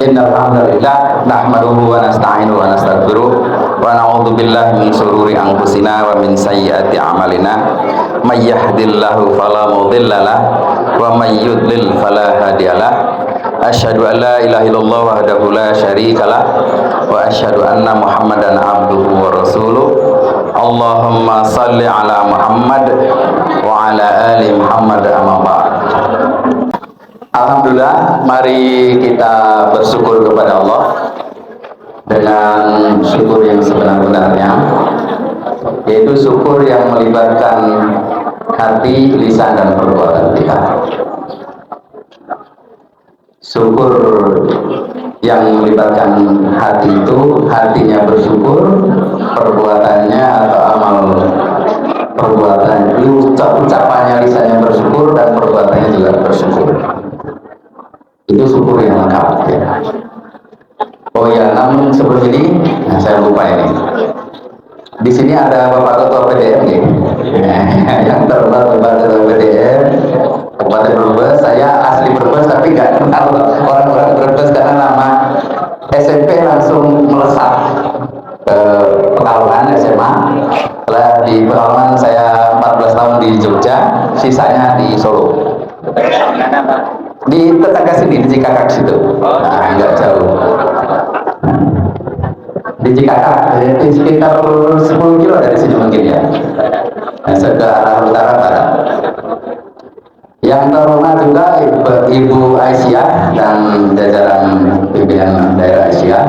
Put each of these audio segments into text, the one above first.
Innal hamdalillah nahmaduhu wa nasta'inuhu wa nastaghfiruh wa na'udzu billahi min shururi anfusina wa min sayyiati a'malina. May yahdihillahu fala mudhillalah wa may yudlil fala hadiyalah. Asyhadu an la ilaha illallah wahdahu la syarikalah wa asyhadu anna Muhammadan abduhu wa rasuluh. Allahumma salli ala Muhammad wa ala ali Muhammad amma ba'd. Alhamdulillah, mari kita bersyukur kepada Allah dengan syukur yang sebenar-benarnya, yaitu syukur yang melibatkan hati, lisan, dan perbuatan kita. Syukur yang melibatkan hati itu, hatinya bersyukur, perbuatannya atau amal perbuatan itu, ucapannya, lisannya bersyukur, dan perbuatannya juga bersyukur. Itu syukur yang lengkap ya. Oh ya, namun sebelum ini, saya lupa ini. Di sini ada Bapak Ketua PDM nih, yang terhormat Bapak Ketua PDM Kabupaten Brebes. Saya asli Brebes tapi nggak kenal orang-orang Brebes karena nama SMP langsung melesat ke Pekalongan SMA. Setelah di Pekalongan saya 14 tahun di Jogja, sisanya di Solo. Di tetangga sini, di Cikakak situ. Nah, nggak jauh. Di Cikakak, di sekitar 10 kilo dari sini mungkin ya. Nah, sudah arah utara barat. Yang terhormat juga Ibu Aisyah dan jajaran pimpinan daerah Aisyah.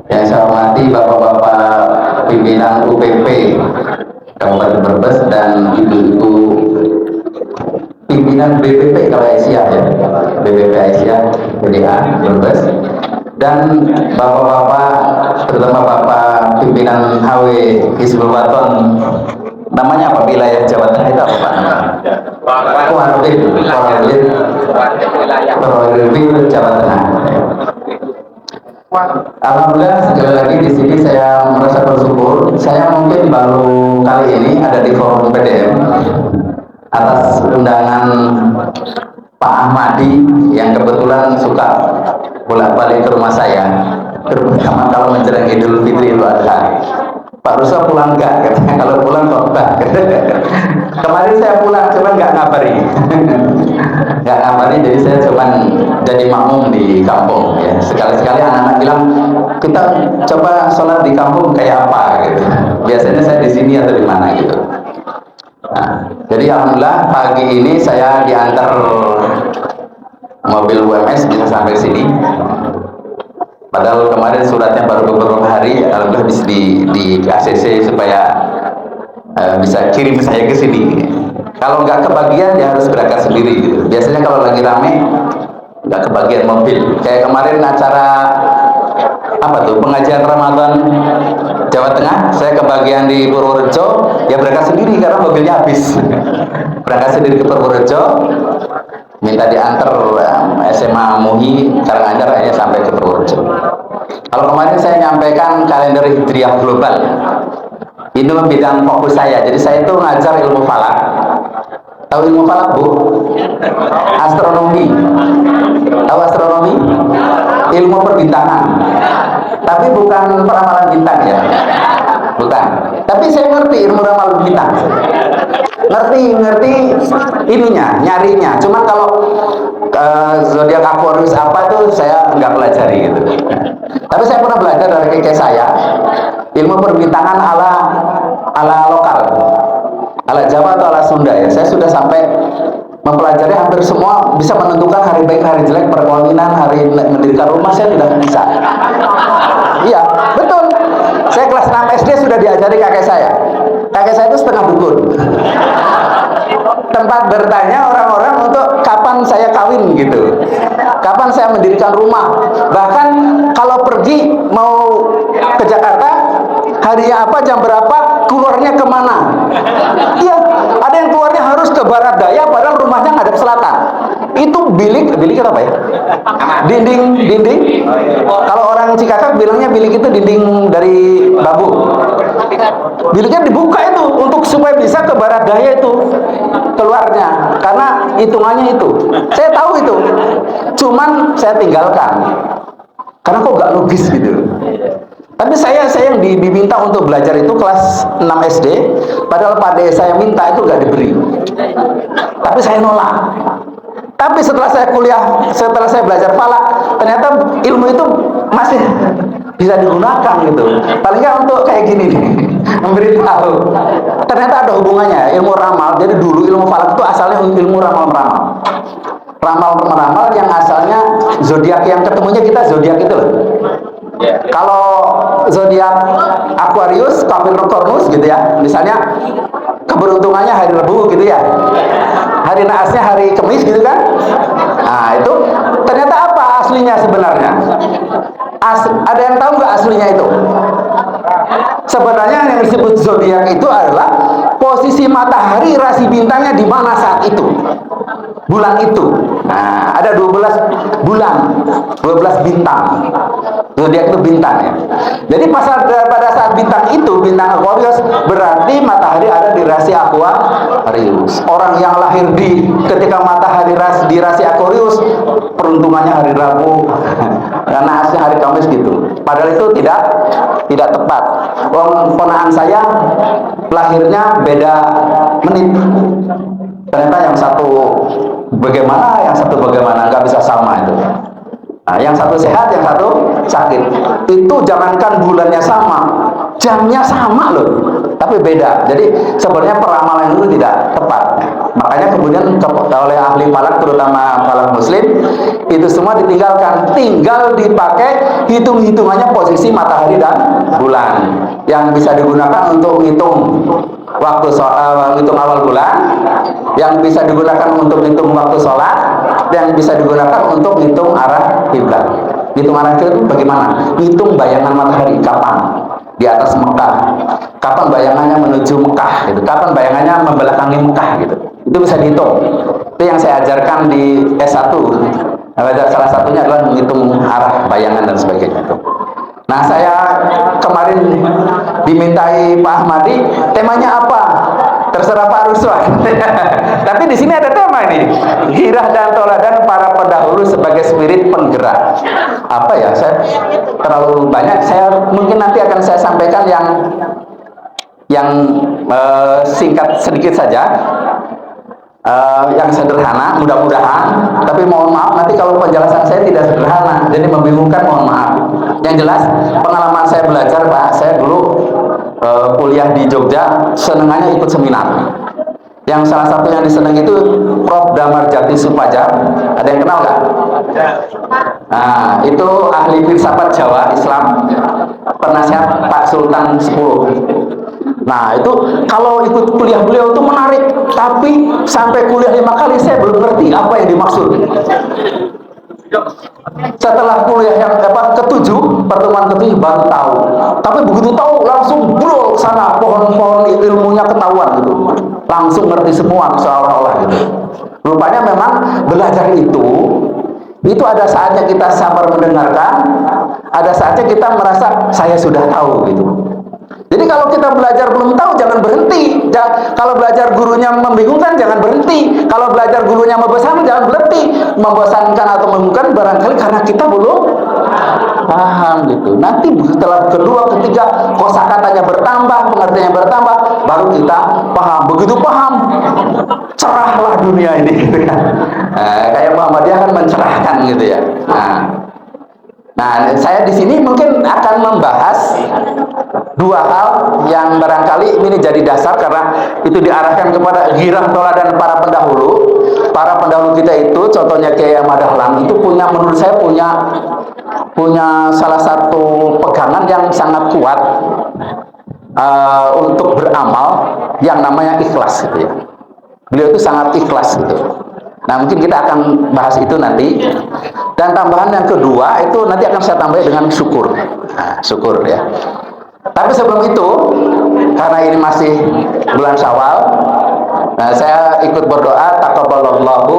Yang saya hormati Bapak-bapak pimpinan UPP Kabupaten Brebes dan ibu-ibu pimpinan BPP kalau Aisyah ya, BPP Aisyah BDA Brebes, dan bapak-bapak, terutama bapak pimpinan HW Hizbul Waton, namanya apa, wilayah Jawa Tengah itu apa Pak? Korwil Jawa Tengah. Alhamdulillah, sekali lagi di sini saya merasa bersyukur. Saya mungkin baru kali ini ada di forum PDM atas undangan Pak Ahmadi yang kebetulan suka bolak-balik ke rumah saya, terutama kalau menjelang Idul Fitri Idul Adha. Pak Rusa pulang enggak? Katanya kalau pulang kok enggak. Kemarin saya pulang, cuman enggak ngabari. Enggak ngabari, jadi saya cuman jadi makmum di kampung ya. Sekali-sekali anak-anak bilang, kita coba sholat di kampung kayak apa gitu. Biasanya saya di sini atau di mana gitu. Nah, jadi alhamdulillah pagi ini saya diantar mobil UMS bisa sampai sini. Padahal kemarin suratnya baru beberapa hari, alhamdulillah bisa di ACC supaya bisa kirim saya ke sini. Kalau nggak kebagian ya harus berangkat sendiri gitu. Biasanya kalau lagi rame nggak kebagian mobil. Kayak kemarin acara apa tuh, pengajian Ramadan Jawa Tengah, saya kebagian di Purworejo, ya berangkat sendiri karena mobilnya habis. Berangkat sendiri ke Purworejo, minta diantar SMA Muhi Karanganyar, akhirnya sampai ke Purworejo. Kalau kemarin saya nyampaikan kalender Hijriah global, itu bidang fokus saya. Jadi saya itu ngajar ilmu falak. Tahu ilmu falak Bu? Astronomi. Tahu astronomi? Ilmu perbintangan. Tapi bukan peramalan bintang ya. Bukan. Tapi saya ngerti ilmu ramalan bintang. Ngerti ininya, nyarinya. Cuman kalau zodiak Aquarius apa tuh saya nggak pelajari gitu. Tapi saya pernah belajar dari kakek saya ilmu perbintangan ala lokal, ala Jawa atau ala Sunda ya. Saya sudah sampai mempelajari hampir semua, bisa menentukan hari baik, hari jelek, perkawinan, hari mendirikan rumah, saya sudah bisa. Iya, betul. Saya kelas 6 SD sudah diajari kakek saya. Kakek saya itu setengah dukun. Tempat bertanya orang-orang untuk kapan saya kawin gitu, kapan saya mendirikan rumah. Bahkan kalau pergi mau ke Jakarta, harinya apa, jam berapa, keluarnya kemana. Iya, ada yang keluarnya harus ke barat daya padahal rumahnya ngadep selatan. Itu bilik apa ya, dinding. Kalau orang Cikakak bilangnya bilik itu dinding dari bambu. Biliknya dibuka itu untuk supaya bisa ke barat daya itu keluarnya, karena hitungannya itu. Saya tahu itu, cuman saya tinggalkan. Karena kok gak logis gitu. Tapi saya yang diminta untuk belajar itu kelas 6 SD, padahal pada saya minta itu gak diberi. Tapi saya nolak. Tapi setelah saya kuliah, setelah saya belajar falak, ternyata ilmu itu masih bisa digunakan gitu. Paling nggak untuk kayak gini nih, memberitahu. Ternyata ada hubungannya ilmu ramal. Jadi dulu ilmu falak itu asalnya ilmu ramal-meramal. Ramal-meramal yang asalnya zodiak, yang ketemunya kita zodiak itu loh. Kalau zodiak Aquarius, Capricornus gitu ya, misalnya keberuntungannya hari Rabu gitu ya, hari naasnya hari Kamis gitu kan. Nah itu ternyata apa aslinya sebenarnya? Ada yang tahu nggak aslinya itu? Sebenarnya yang disebut zodiak itu adalah posisi matahari, rasi bintangnya di mana saat itu, bulan itu. Nah, ada 12 bulan, 12 bintang. Zodiak itu bintang ya. Jadi pada saat bintang itu, bintang Aquarius, berarti matahari ada di rasi Aquarius. Orang yang lahir ketika matahari di rasi Aquarius, peruntungannya hari Rabu, karena asli hari Kamis gitu. Padahal itu tidak tepat. Ponakan saya lahirnya beda menit. Ternyata yang satu bagaimana, yang satu bagaimana, nggak bisa sama itu. Nah, yang satu sehat, yang satu sakit. Itu jangankan bulannya sama, jamnya sama loh, tapi beda. Jadi sebenarnya peramalan itu tidak tepat. Makanya kemudian oleh ahli falak, terutama falak muslim, itu semua ditinggalkan. Tinggal dipakai hitung-hitungannya posisi matahari dan bulan, yang bisa digunakan untuk hitung waktu hitung awal bulan, yang bisa digunakan untuk hitung waktu sholat, yang bisa digunakan untuk hitung arah kiblat. Hitung arah kiblat itu bagaimana? Hitung bayangan matahari kapan di atas Mekah, kapan bayangannya menuju Mekah, gitu. Kapan bayangannya membelakangi Mekah, gitu. Itu bisa dihitung. Itu yang saya ajarkan di S1. Salah satunya adalah menghitung arah bayangan dan sebagainya. Nah, saya kemarin dimintai Pak Ahmadi, temanya apa? Terserah Pak Ruswan. Tapi di sini ada tema ini, girah dan toladan para pendahulu sebagai spirit penggerak. Apa ya? Saya terlalu banyak. Saya mungkin nanti akan saya sampaikan yang singkat sedikit saja. Yang sederhana, mudah-mudahan. Tapi mohon maaf nanti kalau penjelasan saya tidak sederhana, jadi membingungkan, mohon maaf. Yang jelas pengalaman saya belajar, Pak, saya dulu kuliah di Jogja, senengannya ikut seminar. Yang salah satu yang disenang itu Prof. Damar Jati Supajar. Ada yang kenal nggak? Nah, itu ahli filsafat Jawa Islam, penasihat Pak Sultan 10. Nah, itu kalau ikut kuliah beliau itu menarik, tapi sampai kuliah 5 kali saya belum ngerti apa yang dimaksud. Setelah kuliah yang ketujuh, pertemuan ketujuh baru tahu. Tapi begitu tahu langsung bro sana, pohon-pohon ilmunya ketahuan gitu. Langsung ngerti semua seolah-olah gitu. Rupanya memang belajar itu ada saatnya kita sabar mendengarkan, ada saatnya kita merasa saya sudah tahu gitu. Jadi kalau kita belajar belum tahu, jangan berhenti. Kalau belajar gurunya membingungkan, jangan berhenti. Kalau belajar gurunya membosankan, jangan berhenti. Membosankan atau membingungkan barangkali karena kita belum paham gitu. Nanti setelah kedua, ketiga, kosakatanya bertambah, pengertiannya bertambah, baru kita paham. Begitu paham, cerahlah dunia ini gitu kan. Kayak Muhammadiyah kan mencerahkan gitu ya. Nah, saya di sini mungkin akan membahas dua hal yang barangkali ini jadi dasar, karena itu diarahkan kepada girah toladan para pendahulu. Para pendahulu kita itu, contohnya Kiai Ahmad Dahlan, itu menurut saya punya salah satu pegangan yang sangat kuat untuk beramal, yang namanya ikhlas gitu ya. Beliau itu sangat ikhlas gitu. Nah, mungkin kita akan bahas itu nanti. Dan tambahan yang kedua itu nanti akan saya tambah dengan syukur. Nah, syukur ya. Tapi sebelum itu, karena ini masih bulan Syawal, Nah, saya ikut berdoa taqabbalallahu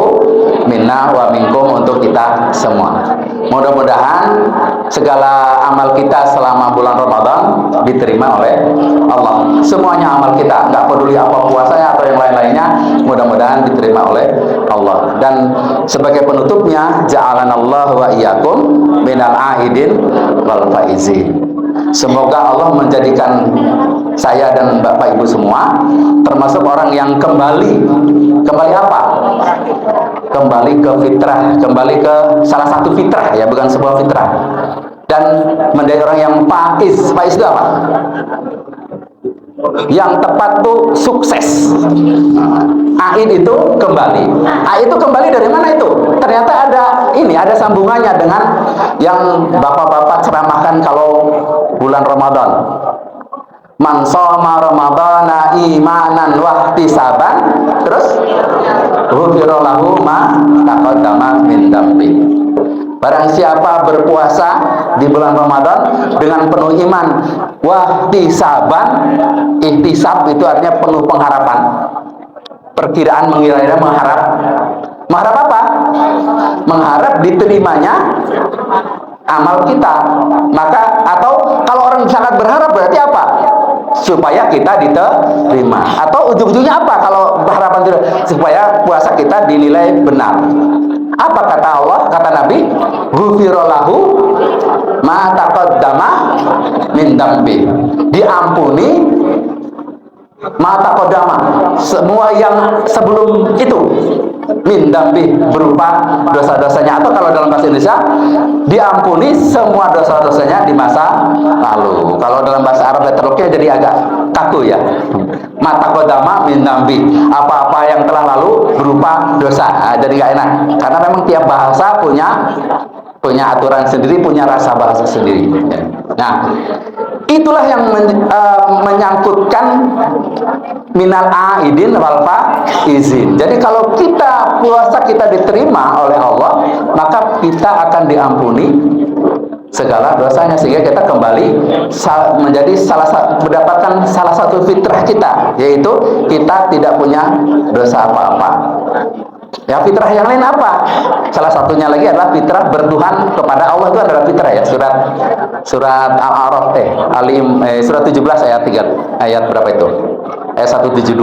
minna wa minkum untuk kita semua. Mudah-mudahan segala amal kita selama bulan Ramadan diterima oleh Allah. Semuanya amal kita, nggak peduli apa puasanya atau yang lain-lainnya, mudah-mudahan diterima oleh Allah. Dan sebagai penutupnya, ja'alanallahu wa iyyakum minal aidin wal faizin. Semoga Allah menjadikan saya dan Bapak Ibu semua termasuk orang yang kembali apa? Kembali ke fitrah, kembali ke salah satu fitrah ya, bukan sebuah fitrah. Dan menjadi orang yang faiz. Faiz itu apa? Yang tepat tuh sukses. Aid itu kembali. Aid itu kembali dari mana itu? Ternyata ada sambungannya dengan yang bapak-bapak ceramahkan kalau bulan Ramadan. Man shoma ramadhana imanan wa ihtisaban, terus ghufira lahu ma taqaddama min dambi. Barang siapa berpuasa di bulan Ramadan dengan penuh iman wa ihtisaban, ihtisab itu artinya penuh pengharapan. Perkiraan mengira-kira mengharap. Mengharap apa? Mengharap diterimanya amal kita. Maka atau kalau orang sangat berharap berarti apa? Supaya kita diterima. Atau ujung-ujungnya apa kalau harapan tidak? Supaya puasa kita dinilai benar. Apa kata Allah, kata Nabi? Ghufira lahu ma taqaddama min dambi. Diampuni ma taqaddama, semua yang sebelum itu, min dambi, berupa dosa-dosanya. Atau kalau dalam bahasa Indonesia, diampuni semua dosa-dosanya di masa lalu. Kalau dalam bahasa Arab letterlocknya jadi agak kaku ya. Mata kodama min dambi, apa-apa yang telah lalu berupa dosa. Nah, jadi gak enak karena memang tiap bahasa punya aturan sendiri, punya rasa bahasa sendiri. Nah, itulah yang menyangkutkan minal aidin wal faizin. Jadi kalau kita puasa kita diterima oleh Allah, maka kita akan diampuni segala dosanya, sehingga kita kembali menjadi mendapatkan salah satu fitrah kita, yaitu kita tidak punya dosa apa-apa. Ya, fitrah yang lain apa? Salah satunya lagi adalah fitrah bertuhan kepada Allah. Itu adalah fitrah ya. Surat Al-A'raf surat 17 ayat berapa itu? Ayat 172.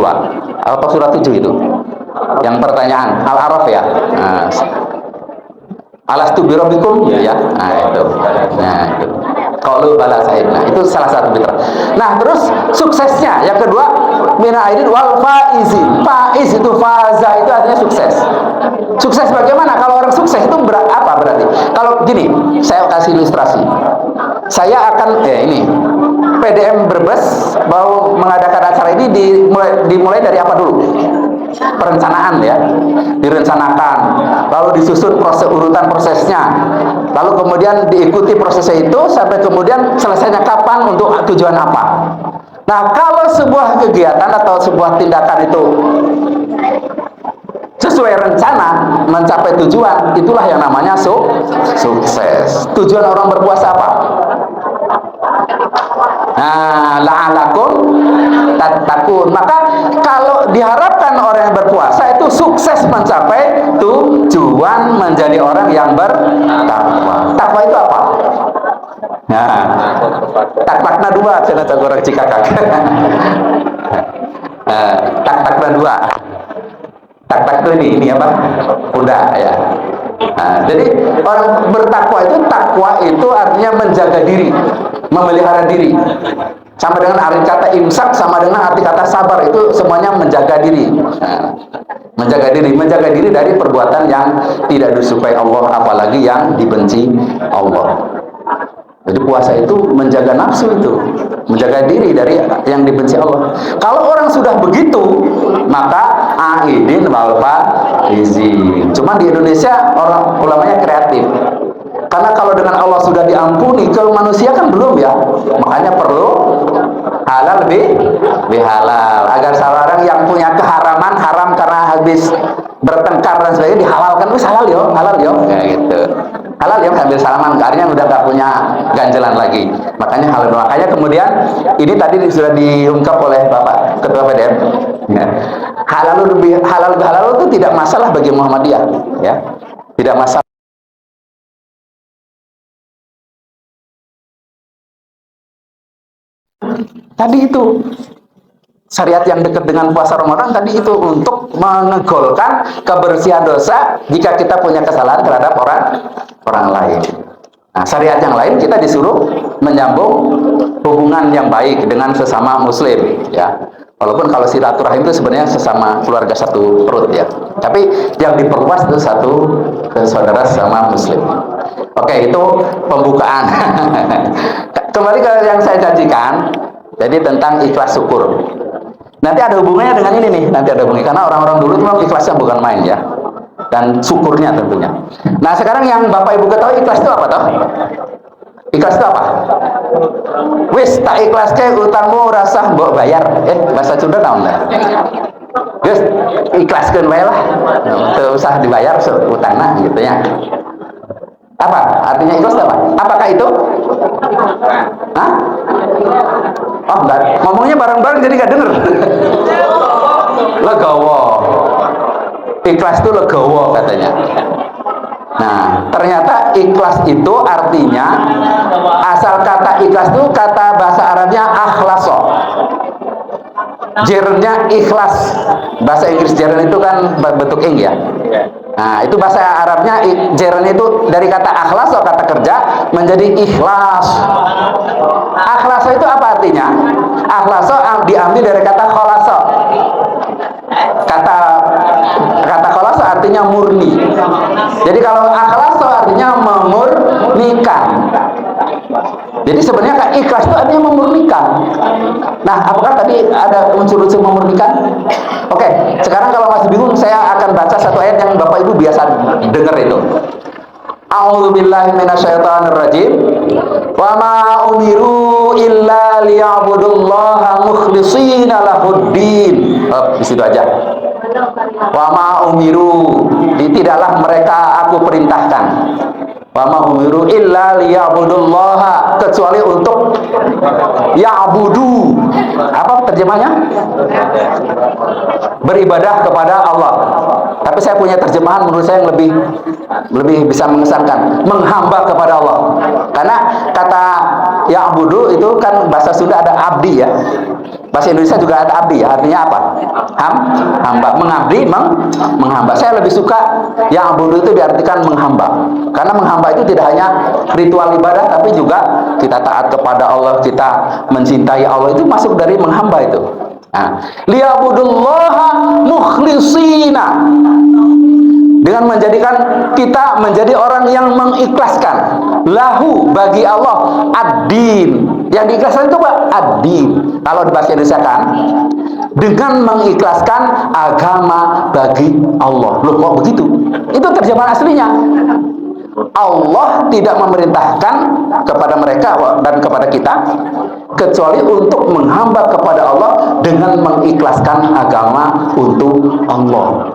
Atau surat 7 itu? Yang pertanyaan Al-A'raf ya. Nah, alastu birabbikum ya. Nah, itu. Qalu bala sahibna. Itu salah satu fitrah. Nah, terus suksesnya yang kedua, mina aidin wal faizin. Faiz itu faza itu artinya sukses. Sukses bagaimana? Kalau orang sukses itu apa berarti? Kalau gini, saya kasih ilustrasi. Saya akan ini PDM Brebes mau mengadakan acara ini dimulai dari apa dulu? Perencanaan ya, direncanakan, lalu disusun urutan prosesnya, lalu kemudian diikuti prosesnya itu sampai kemudian selesainya kapan, untuk tujuan apa. Nah, kalau sebuah kegiatan atau sebuah tindakan itu sesuai rencana mencapai tujuan, itulah yang namanya sukses. Tujuan orang berpuasa apa? Nah, la'alakum tattaqun. Maka kalau diharapkan orang yang berpuasa itu sukses mencapai tujuan menjadi orang yang bertakwa. Takwa itu apa? Nah, takna dua, cina orang Cikakak. Tak dua. Tak itu ini apa? Kuda ya. Nah, jadi orang bertakwa itu artinya menjaga diri, memelihara diri. Sama dengan arti kata imsak, sama dengan arti kata sabar, itu semuanya menjaga diri. Nah, menjaga diri dari perbuatan yang tidak disukai Allah, apalagi yang dibenci Allah. Jadi puasa itu menjaga nafsu, itu menjaga diri dari yang dibenci Allah. Kalau orang sudah begitu, maka aidin wal faizin. Cuma di Indonesia orang ulamanya kreatif. Karena kalau dengan Allah sudah diampuni, ke manusia kan belum ya. Makanya perlu halal bihalal, agar seorang yang punya keharaman, haram karena habis bertengkar dan sebagainya, dihalalkan. Halal yo, kayak gitu. halal ya sambil salaman, akhirnya udah gak punya ganjelan lagi, makanya halal. Makanya kemudian ini tadi sudah diungkap oleh Bapak Ketua PDM ya. Halal itu tidak masalah bagi Muhammadiyah ya, tidak masalah. Tadi itu syariat yang dekat dengan puasa Ramadan tadi itu untuk mengegolkan kebersihan dosa jika kita punya kesalahan terhadap orang lain. Nah, syariat yang lain kita disuruh menyambung hubungan yang baik dengan sesama muslim ya. Walaupun kalau silaturahim itu sebenarnya sesama keluarga satu perut ya. Tapi yang diperluas itu satu saudara sesama muslim. Oke, itu pembukaan. Kembali ke yang saya janjikan, jadi tentang ikhlas syukur. Nanti ada hubungannya dengan ini nih, nanti ada hubungannya karena orang-orang dulu memang ikhlasnya bukan main ya. Dan syukurnya tentunya. Nah, sekarang yang Bapak Ibu ketahui ikhlas itu apa toh? Ikhlas itu apa? Wis tak ikhlas ke utangmu rasa mbok bayar. Bahasa Sunda naon lah. Wis ikhlaskeun wae lah. Teu usah dibayar utangna gitu ya. Apa? Artinya ikhlas apa? Apakah itu? Hah? Oh enggak, ngomongnya bareng-bareng jadi gak denger. Legowo. Ikhlas itu legowo katanya. Nah, ternyata ikhlas itu artinya, asal kata ikhlas itu kata bahasa Arabnya akhlaso. Jernya ikhlas. Bahasa Inggris jeren itu kan bentuk ing ya. Nah, itu bahasa Arabnya jeren itu dari kata akhlaso, kata kerja menjadi ikhlas. Akhlaso itu apa artinya? Akhlaso diambil dari kata kholaso. Kata kholaso artinya murni. Jadi kalau akhlaso artinya memurnikan. Jadi sebenarnya ikhlas itu artinya memurnikan. Nah, apakah tadi ada unsur-unsur memurnikan? Oke, sekarang kalau masih bingung, saya akan baca satu ayat yang Bapak Ibu biasa dengar itu. A'udzubillahi minasyaitonirrajim. Wa ma umiru illa liya'budullaha mukhlishina lahuddin. Di situ aja. Wa ma umiru, tidaklah mereka aku perintahkan. Wa ma umiru illa liya'budullaha, kecuali untuk ya'budu. Apa terjemahnya? Beribadah kepada Allah. Tapi saya punya terjemahan menurut saya yang lebih bisa mengesankan, menghamba kepada Allah. Karena kata ya'budu itu kan bahasa Sunda ada abdi ya. Bahasa Indonesia juga ada abdi ya, artinya apa? Hamba, mengabdi, menghamba. Saya lebih suka ya'budu itu diartikan menghamba. Karena menghamba itu tidak hanya ritual ibadah, tapi juga kita taat kepada Allah, kita mencintai Allah, itu masuk dari menghamba itu. Nah, liya'budullaha mukhlisina, dengan menjadikan kita menjadi orang yang mengikhlaskan lahu bagi Allah ad-din. Yang diikhlaskan itu apa? Ad-din. Kalau di bahasa Indonesia kan dengan mengikhlaskan agama bagi Allah. Loh, kok begitu? Itu terjemahan aslinya. Allah tidak memerintahkan kepada mereka dan kepada kita kecuali untuk menghamba kepada Allah dengan mengikhlaskan agama untuk Allah.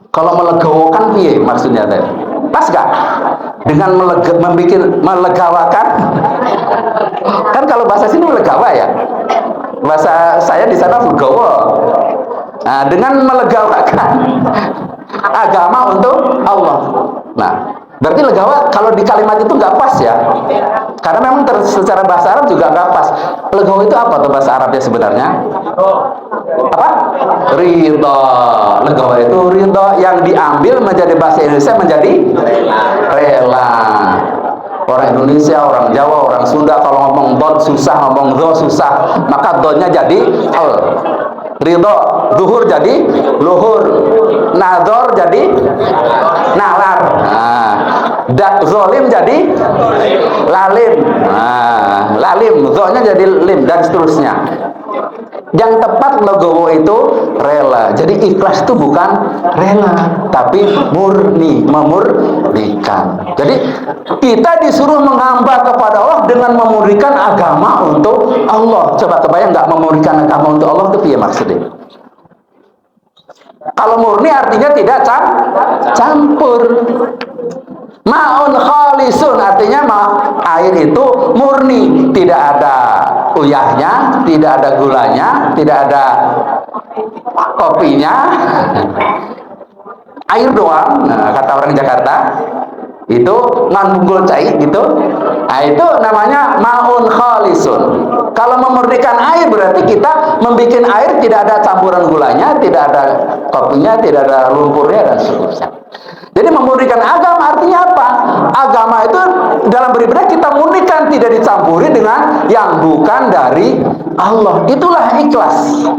Kalau melegawakan piye maksudnya tadi? Pas gak? Dengan melegawakan? Kan kalau bahasa sini melegawa ya. Bahasa saya di sana legawa. Nah, dengan melegawakan agama untuk Allah. Nah, berarti legawa kalau di kalimat itu nggak pas ya. Karena memang secara bahasa Arab juga nggak pas. Legawa itu apa tuh bahasa Arabnya sebenarnya? Apa? Ridho. Legawa itu ridho yang diambil menjadi bahasa Indonesia menjadi rela. Orang Indonesia, orang Jawa, orang Sunda kalau ngomong dot susah, ngomong do susah, maka dotnya jadi al. Ridho, zuhur jadi luhur, nador jadi nalar, zolim jadi lalim, lalim, zonya jadi lim, dan seterusnya. Yang tepat legowo itu rela. Jadi ikhlas itu bukan rela, tapi murni, memurnikan. Jadi kita disuruh menghamba kepada Allah dengan memurnikan agama untuk Allah. Coba kebayang nggak memurnikan agama untuk Allah itu apa maksudnya? Kalau murni artinya tidak campur. Ma'un air itu murni, tidak ada uyahnya, tidak ada gulanya, tidak ada kopinya, air doang. Nah, kata orang Jakarta itu nganggul cai gitu. Nah, itu namanya maun khalisun. Kalau memurnikan air berarti kita membuat air tidak ada campuran gulanya, tidak ada kopinya, tidak ada lumpurnya dan seterusnya. Jadi memurnikan agama artinya apa? Agama itu dalam beribadah kita murnikan, tidak dicampuri dengan yang bukan dari Allah. Itulah ikhlas.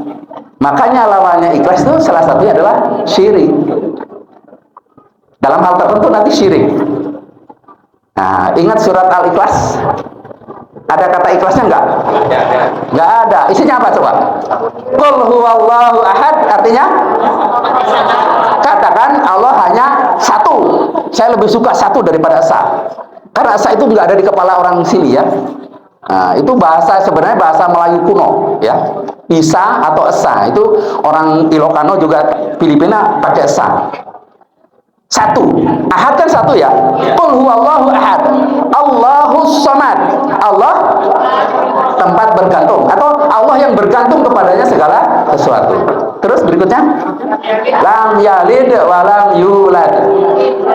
Makanya lawannya ikhlas itu salah satunya adalah syirik. Dalam hal tertentu nanti syirik. Nah, ingat surat Al-Ikhlas? Ada kata ikhlasnya enggak? Enggak ada. Isinya apa coba? Qul huwallahu ahad, artinya katakan Allah hanya satu. Saya lebih suka satu daripada esa. Karena esa itu enggak ada di kepala orang sini ya. Nah, itu bahasa sebenarnya bahasa Melayu kuno ya. Isa atau esa itu orang Ilocano juga Filipina pakai esa. Satu, ahad kan satu ya. Qul huwallahu ahad, Allahus samad. Allah tempat bergantung atau Allah yang bergantung kepadanya segala sesuatu. Terus berikutnya, lam yalid wa lam yulad.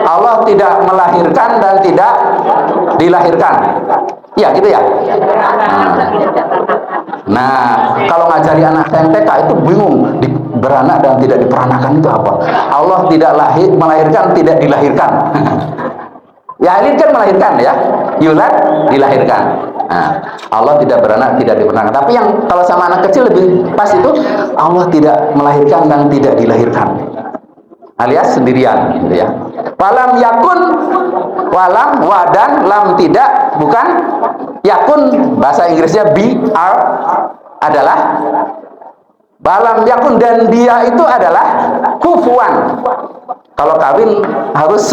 Allah tidak melahirkan dan tidak dilahirkan. Ya gitu ya. Nah, kalau ngajari anak TK itu bingung, beranak dan tidak diperanakan itu apa? Allah tidak melahirkan, tidak dilahirkan. Yalid kan melahirkan ya, yulad dilahirkan. Nah, Allah tidak beranak, tidak diperanakan. Tapi yang kalau sama anak kecil lebih pas itu Allah tidak melahirkan dan tidak dilahirkan. Alias sendirian gitu ya. Walam yakun, walam wadan lam tidak, bukan yakun, bahasa Inggrisnya be are adalah walam yakun, dan dia itu adalah kufuan. Kalau kawin harus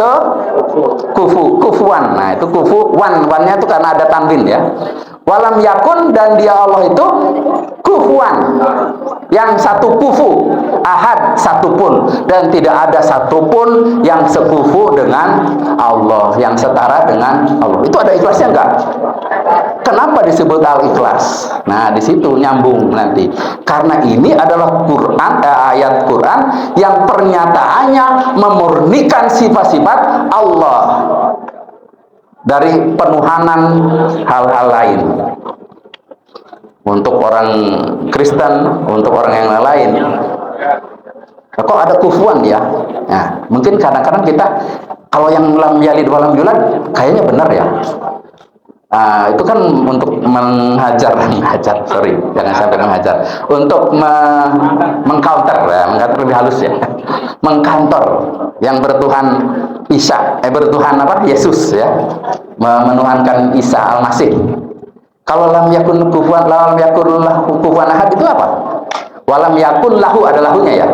kufuan. Nah, itu kufu wan-nya itu karena ada tanwin ya. Walam yakun, dan dia Allah itu kufuan, yang satu kufu, ahad satupun, dan tidak ada satupun yang sekufu dengan Allah, yang setara dengan Allah. Itu ada ikhlasnya enggak? Kenapa disebut al-ikhlas? Nah, di situ nyambung nanti. Karena ini adalah ayat Quran yang pernyataannya memurnikan sifat-sifat Allah dari penuhanan hal-hal lain. Untuk orang Kristen, untuk orang yang lain, kok ada kufuan ya? Nah, mungkin kadang-kadang kita kalau yang lam yalid wa lam yulad kayaknya benar ya. Itu kan untuk menghajar, sorry, jangan sampai menghajar. Untuk mengcounter, mengcounter lebih halus ya, mengkantor yang bertuhan Isa, bertuhan apa? Yesus ya, menuhankan Isa Al-Masih. Kalau lam yakun kufuwan, lam yakun lahu kufuwan ahad itu apa? Walam yakun lahu ada lahunya ya.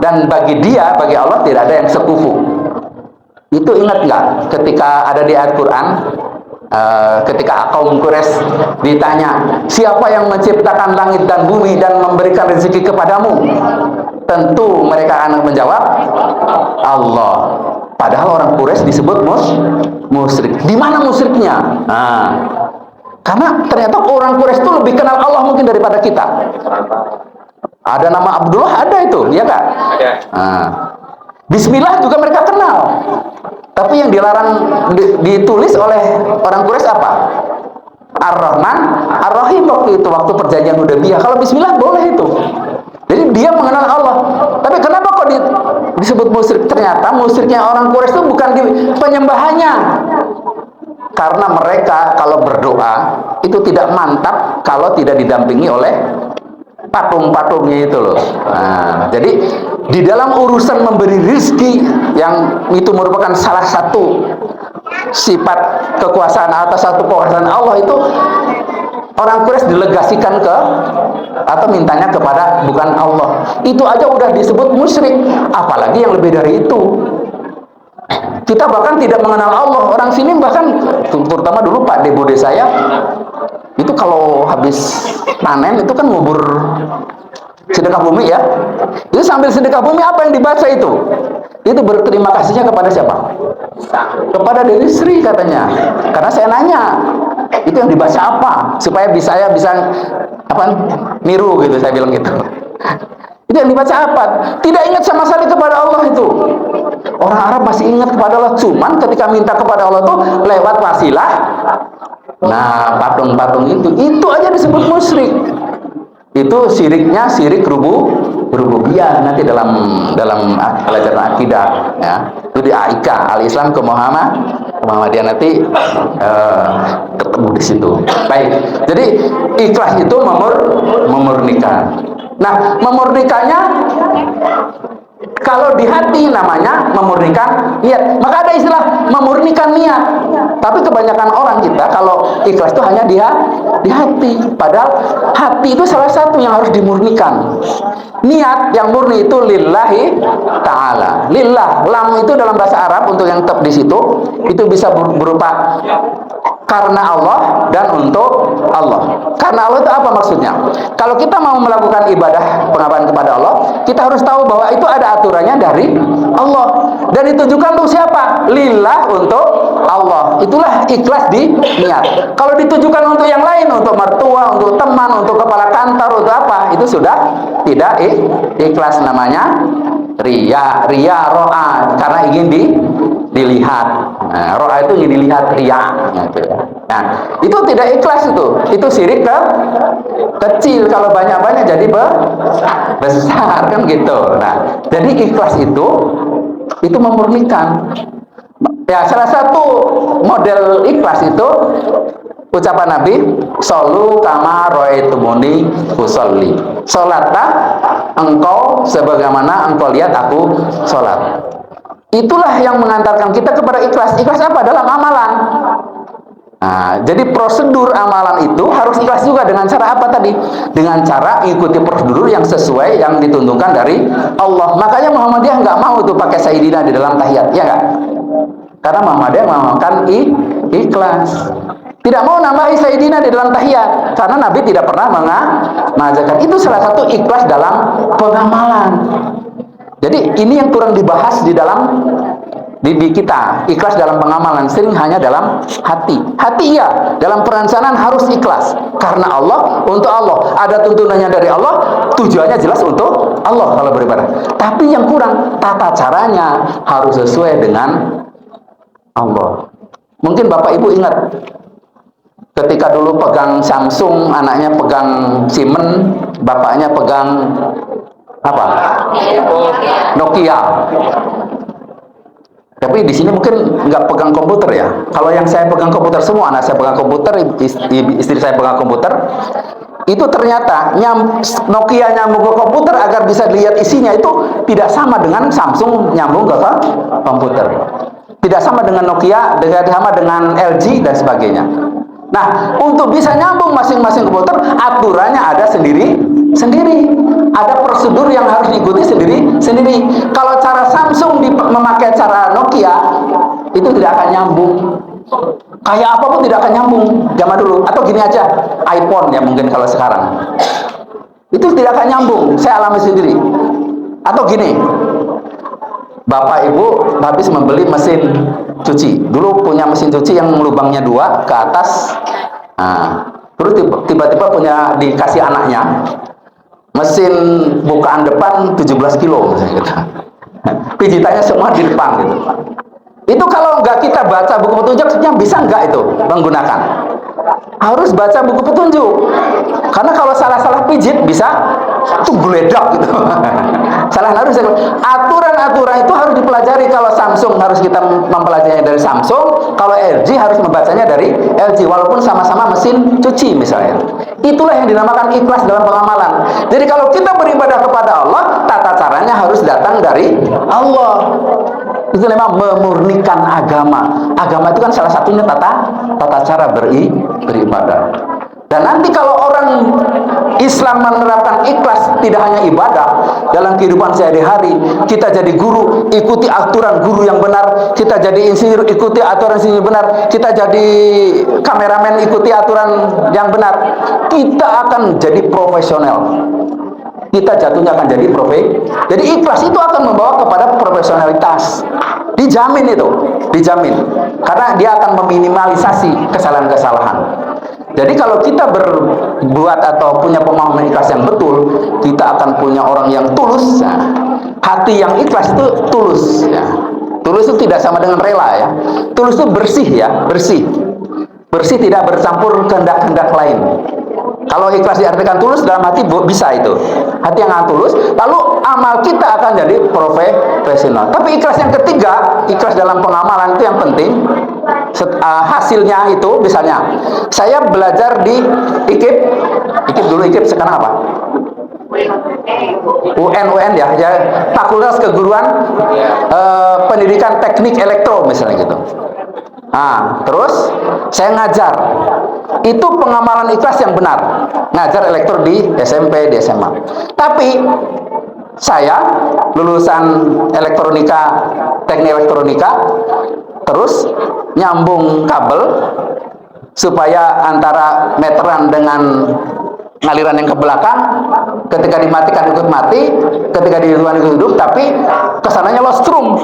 Dan bagi dia, bagi Allah tidak ada yang sekufu. Itu ingat nggak? Ketika ada di ayat Quran, ketika kaum Quraisy ditanya, siapa yang menciptakan langit dan bumi dan memberikan rezeki kepadamu? Tentu mereka akan menjawab, Allah. Padahal orang Quraisy disebut musyrik. Di mana musyriknya? Karena ternyata orang Quraisy itu lebih kenal Allah mungkin daripada kita. Ada nama Abdullah, ada itu, ya kak? Bismillah juga mereka kenal. Tapi yang dilarang ditulis oleh orang Quraisy apa? Ar-Rahman, Ar-Rahim waktu perjanjian Hudaybiyah. Kalau Bismillah boleh itu. Jadi dia mengenal Allah. Tapi kenapa kok disebut musyrik? Ternyata musyriknya orang Quraisy itu bukan di penyembahannya. Karena mereka kalau berdoa itu tidak mantap kalau tidak didampingi oleh patung-patungnya itu loh. Nah, jadi di dalam urusan memberi rizki, yang itu merupakan salah satu sifat kekuasaan atas satu kekuasaan Allah, itu orang Quraisy delegasikan ke atau mintanya kepada bukan Allah. Itu aja udah disebut musyrik, apalagi yang lebih dari itu. Kita bahkan tidak mengenal Allah. Orang sini bahkan, terutama dulu Pak De Bode saya, itu kalau habis panen itu kan ngubur sedekah bumi ya. Itu sambil sedekah bumi apa yang dibaca itu? Itu berterima kasihnya kepada siapa? Kepada Dewi Sri katanya. Karena saya nanya, Itu yang dibaca apa? Supaya saya bisa apa? Niru gitu, saya bilang gitu. Itu yang dibaca apa? Tidak ingat sama sekali kepada Allah itu. Orang Arab masih ingat kepada Allah, cuman ketika minta kepada Allah itu lewat wasilah. Nah, patung-patung itu aja disebut musyrik. Itu syiriknya syirik rububiyah nanti dalam pelajaran akidah ya. Itu di AIK, Al-Islam ke Muhammadiyah nanti ketemu di situ. Baik. Jadi ikhlas itu memurnikan. Nah, memurnikannya kalau di hati namanya memurnikan niat. Maka ada istilah memurnikan niat. Tapi kebanyakan orang kita kalau ikhlas itu hanya di hati. Padahal hati itu salah satu yang harus dimurnikan. Niat yang murni itu lillahi ta'ala. Lillah, lam itu dalam bahasa Arab untuk yang tetap di situ itu bisa berupa karena Allah dan untuk Allah. Karena Allah itu apa maksudnya? Kalau kita mau melakukan ibadah pengabalan kepada Allah, kita harus tahu bahwa itu ada aturannya dari Allah. Dan ditujukan untuk siapa? Lillah, untuk Allah. Itulah ikhlas di niat. Kalau ditujukan untuk yang lain, untuk mertua, untuk teman, untuk kepala kantor, untuk apa? Itu sudah tidak ikhlas, namanya riya, ro'a, karena ingin dilihat. Nah, ro'a itu ingin dilihat, riya gitu ya. Nah, itu tidak ikhlas, itu syirik kecil. Kalau banyak-banyak jadi besar kan gitu. Nah, jadi ikhlas itu memurnikan. Ya, salah satu model ikhlas itu ucapan Nabi, "Shollu kama ra'aitumuni usolli." Salatlah engkau sebagaimana engkau lihat aku salat. Itulah yang mengantarkan kita kepada ikhlas. Ikhlas apa? Dalam amalan. Nah, jadi prosedur amalan itu harus ikhlas juga. Dengan cara apa tadi? Dengan cara ikuti prosedur yang sesuai yang dituntunkan dari Allah. Makanya Muhammadiyah nggak mau tuh pakai Sayyidina di dalam tahiyat, ya nggak? Karena Muhammadiyah mengamalkan ikhlas. Tidak mau nambahi Sayyidina di dalam tahiyat karena Nabi tidak pernah mengajarkan. Itu salah satu ikhlas dalam pengamalan. Jadi ini yang kurang dibahas di dalam di kita. Ikhlas dalam pengamalan sering hanya dalam hati. Hati iya, dalam perencanaan harus ikhlas karena Allah, untuk Allah. Ada tuntunannya dari Allah, tujuannya jelas untuk Allah kalau beribadah. Tapi yang kurang tata caranya harus sesuai dengan Allah. Mungkin Bapak Ibu ingat ketika dulu pegang Samsung, anaknya pegang Siemens, bapaknya pegang apa? Nokia. Tapi di sini mungkin nggak pegang komputer ya. Kalau yang saya pegang komputer semua, anak saya pegang komputer, istri saya pegang komputer, itu ternyata Nokia nyambung ke komputer agar bisa dilihat isinya itu tidak sama dengan Samsung nyambung ke komputer. Tidak sama dengan Nokia, tidak sama dengan LG dan sebagainya. Nah, untuk bisa nyambung masing-masing komputer, aturannya ada sendiri. Ada prosedur yang harus diikuti sendiri. Kalau cara Samsung memakai cara Nokia, itu tidak akan nyambung. Kayak apapun tidak akan nyambung zaman dulu. Atau gini aja, iPhone ya mungkin kalau sekarang. Itu tidak akan nyambung, saya alami sendiri. Atau gini, Bapak Ibu habis membeli mesin cuci. Dulu punya mesin cuci yang lubangnya 2 ke atas. Nah, terus tiba-tiba punya dikasih anaknya mesin bukaan depan 17 kilo misalnya gitu. Pijitannya semua di depan gitu. Itu kalau nggak kita baca buku petunjuknya bisa nggak itu menggunakan? Harus baca buku petunjuk. Karena kalau salah-salah pijit bisa tuh geledak gitu. Salah harus aturan-aturan itu harus dipelajari. Kalau Samsung harus kita mempelajarinya dari Samsung, kalau LG harus membacanya dari LG walaupun sama-sama mesin cuci misalnya. Itulah yang dinamakan ikhlas dalam pengamalan. Jadi kalau kita beribadah kepada Allah, tata caranya harus datang dari Allah. Itu memang memurnikan agama. Agama itu kan salah satunya tata cara beribadah. Dan nanti kalau orang Islam menerapkan ikhlas tidak hanya ibadah dalam kehidupan sehari-hari, kita jadi guru, ikuti aturan guru yang benar, kita jadi insinyur, ikuti aturan insinyur benar, kita jadi kameramen, ikuti aturan yang benar, kita akan jadi profesional. Kita jatuhnya akan jadi Jadi ikhlas itu akan membawa kepada profesionalitas. Dijamin itu, dijamin. Karena dia akan meminimalisasi kesalahan-kesalahan. Jadi kalau kita berbuat atau punya pemahaman ikhlas yang betul, kita akan punya orang yang tulus. Nah, hati yang ikhlas itu tulus. Ya. Tulus itu tidak sama dengan rela ya. Tulus itu bersih ya, bersih. Bersih tidak bercampur kehendak-kehendak lain. Kalau ikhlas diartikan tulus dalam hati bisa itu. Hati yang tulus, lalu amal kita akan jadi profesional. Tapi ikhlas yang ketiga, ikhlas dalam pengamalan itu yang penting. Hasilnya itu misalnya saya belajar di IKIP dulu, IKIP sekarang apa? UN ya, Fakultas Keguruan Pendidikan Teknik Elektro misalnya gitu. Nah, terus saya ngajar. Itu pengamalan ikhlas yang benar. Ngajar elektro di SMP, di SMA. Tapi saya lulusan elektronika, teknik elektronika, terus nyambung kabel supaya antara meteran dengan aliran yang ke belakang, ketika dimatikan ikut mati, ketika dihidupkan ikut hidup, tapi kesananya lost strum.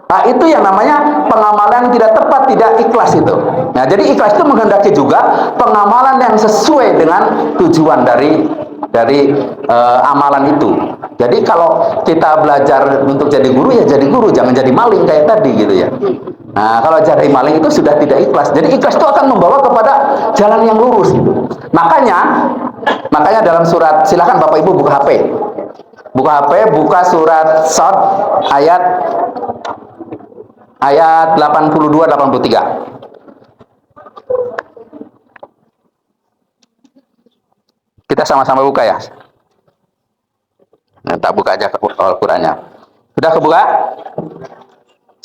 Nah, itu yang namanya pengamalan tidak tepat, tidak ikhlas itu. Nah, jadi ikhlas itu menghendaki juga pengamalan yang sesuai dengan tujuan dari amalan itu. Jadi kalau kita belajar untuk jadi guru, ya jadi guru, jangan jadi maling kayak tadi gitu ya. Nah, kalau jadi maling itu sudah tidak ikhlas. Jadi ikhlas itu akan membawa kepada jalan yang lurus. Makanya dalam surat, silakan Bapak Ibu buka HP. Buka surat Shad ayat 82-83. Kita sama-sama buka ya. Nah, tak buka aja Al-Qur'annya. Sudah kebuka?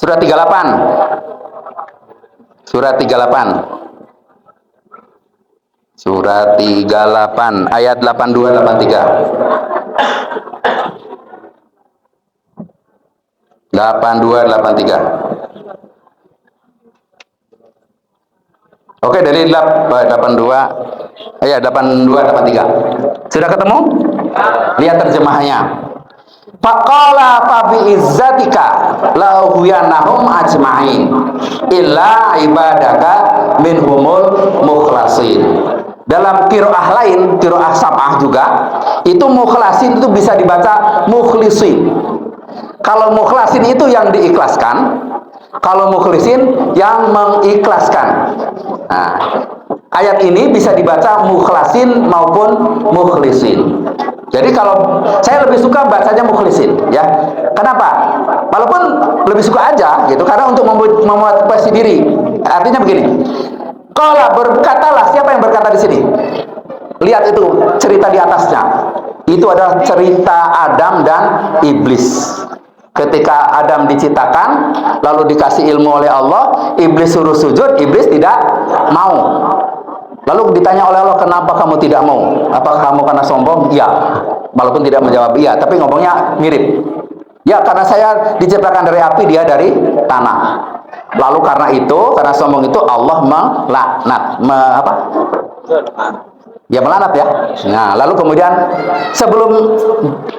Surat 38. Surat 38. Surat 38 ayat 82-83. 82-83. Oke, dari 82 ayat 82-83. Sudah ketemu? Lihat terjemahannya. Faqala fa bi izzatika la ughyanahum ajma'in illa ibadaka minhumul mukhlasin. Dalam qiraah lain, qiraah sab'ah juga, itu mukhlasin itu bisa dibaca mukhlisin. Kalau mukhlasin itu yang diikhlaskan, kalau mukhlisin yang mengikhlaskan. Nah, ayat ini bisa dibaca mukhlasin maupun mukhlisin. Jadi kalau saya lebih suka bacanya mukhlisin, ya. Kenapa? Walaupun lebih suka aja gitu, karena untuk memotivasi diri. Artinya begini. Qala, berkatalah, siapa yang berkata di sini? Lihat itu cerita di atasnya. Itu adalah cerita Adam dan iblis. Ketika Adam diciptakan, lalu dikasih ilmu oleh Allah, iblis suruh sujud, iblis tidak mau. Lalu ditanya oleh Allah, kenapa kamu tidak mau? Apakah kamu karena sombong? Iya. Walaupun tidak menjawab iya, tapi ngomongnya mirip. Ya, karena saya diciptakan dari api, dia dari tanah. Lalu karena itu, karena sombong itu, Allah melaknat. Ya, melaknat ya. Nah, lalu kemudian sebelum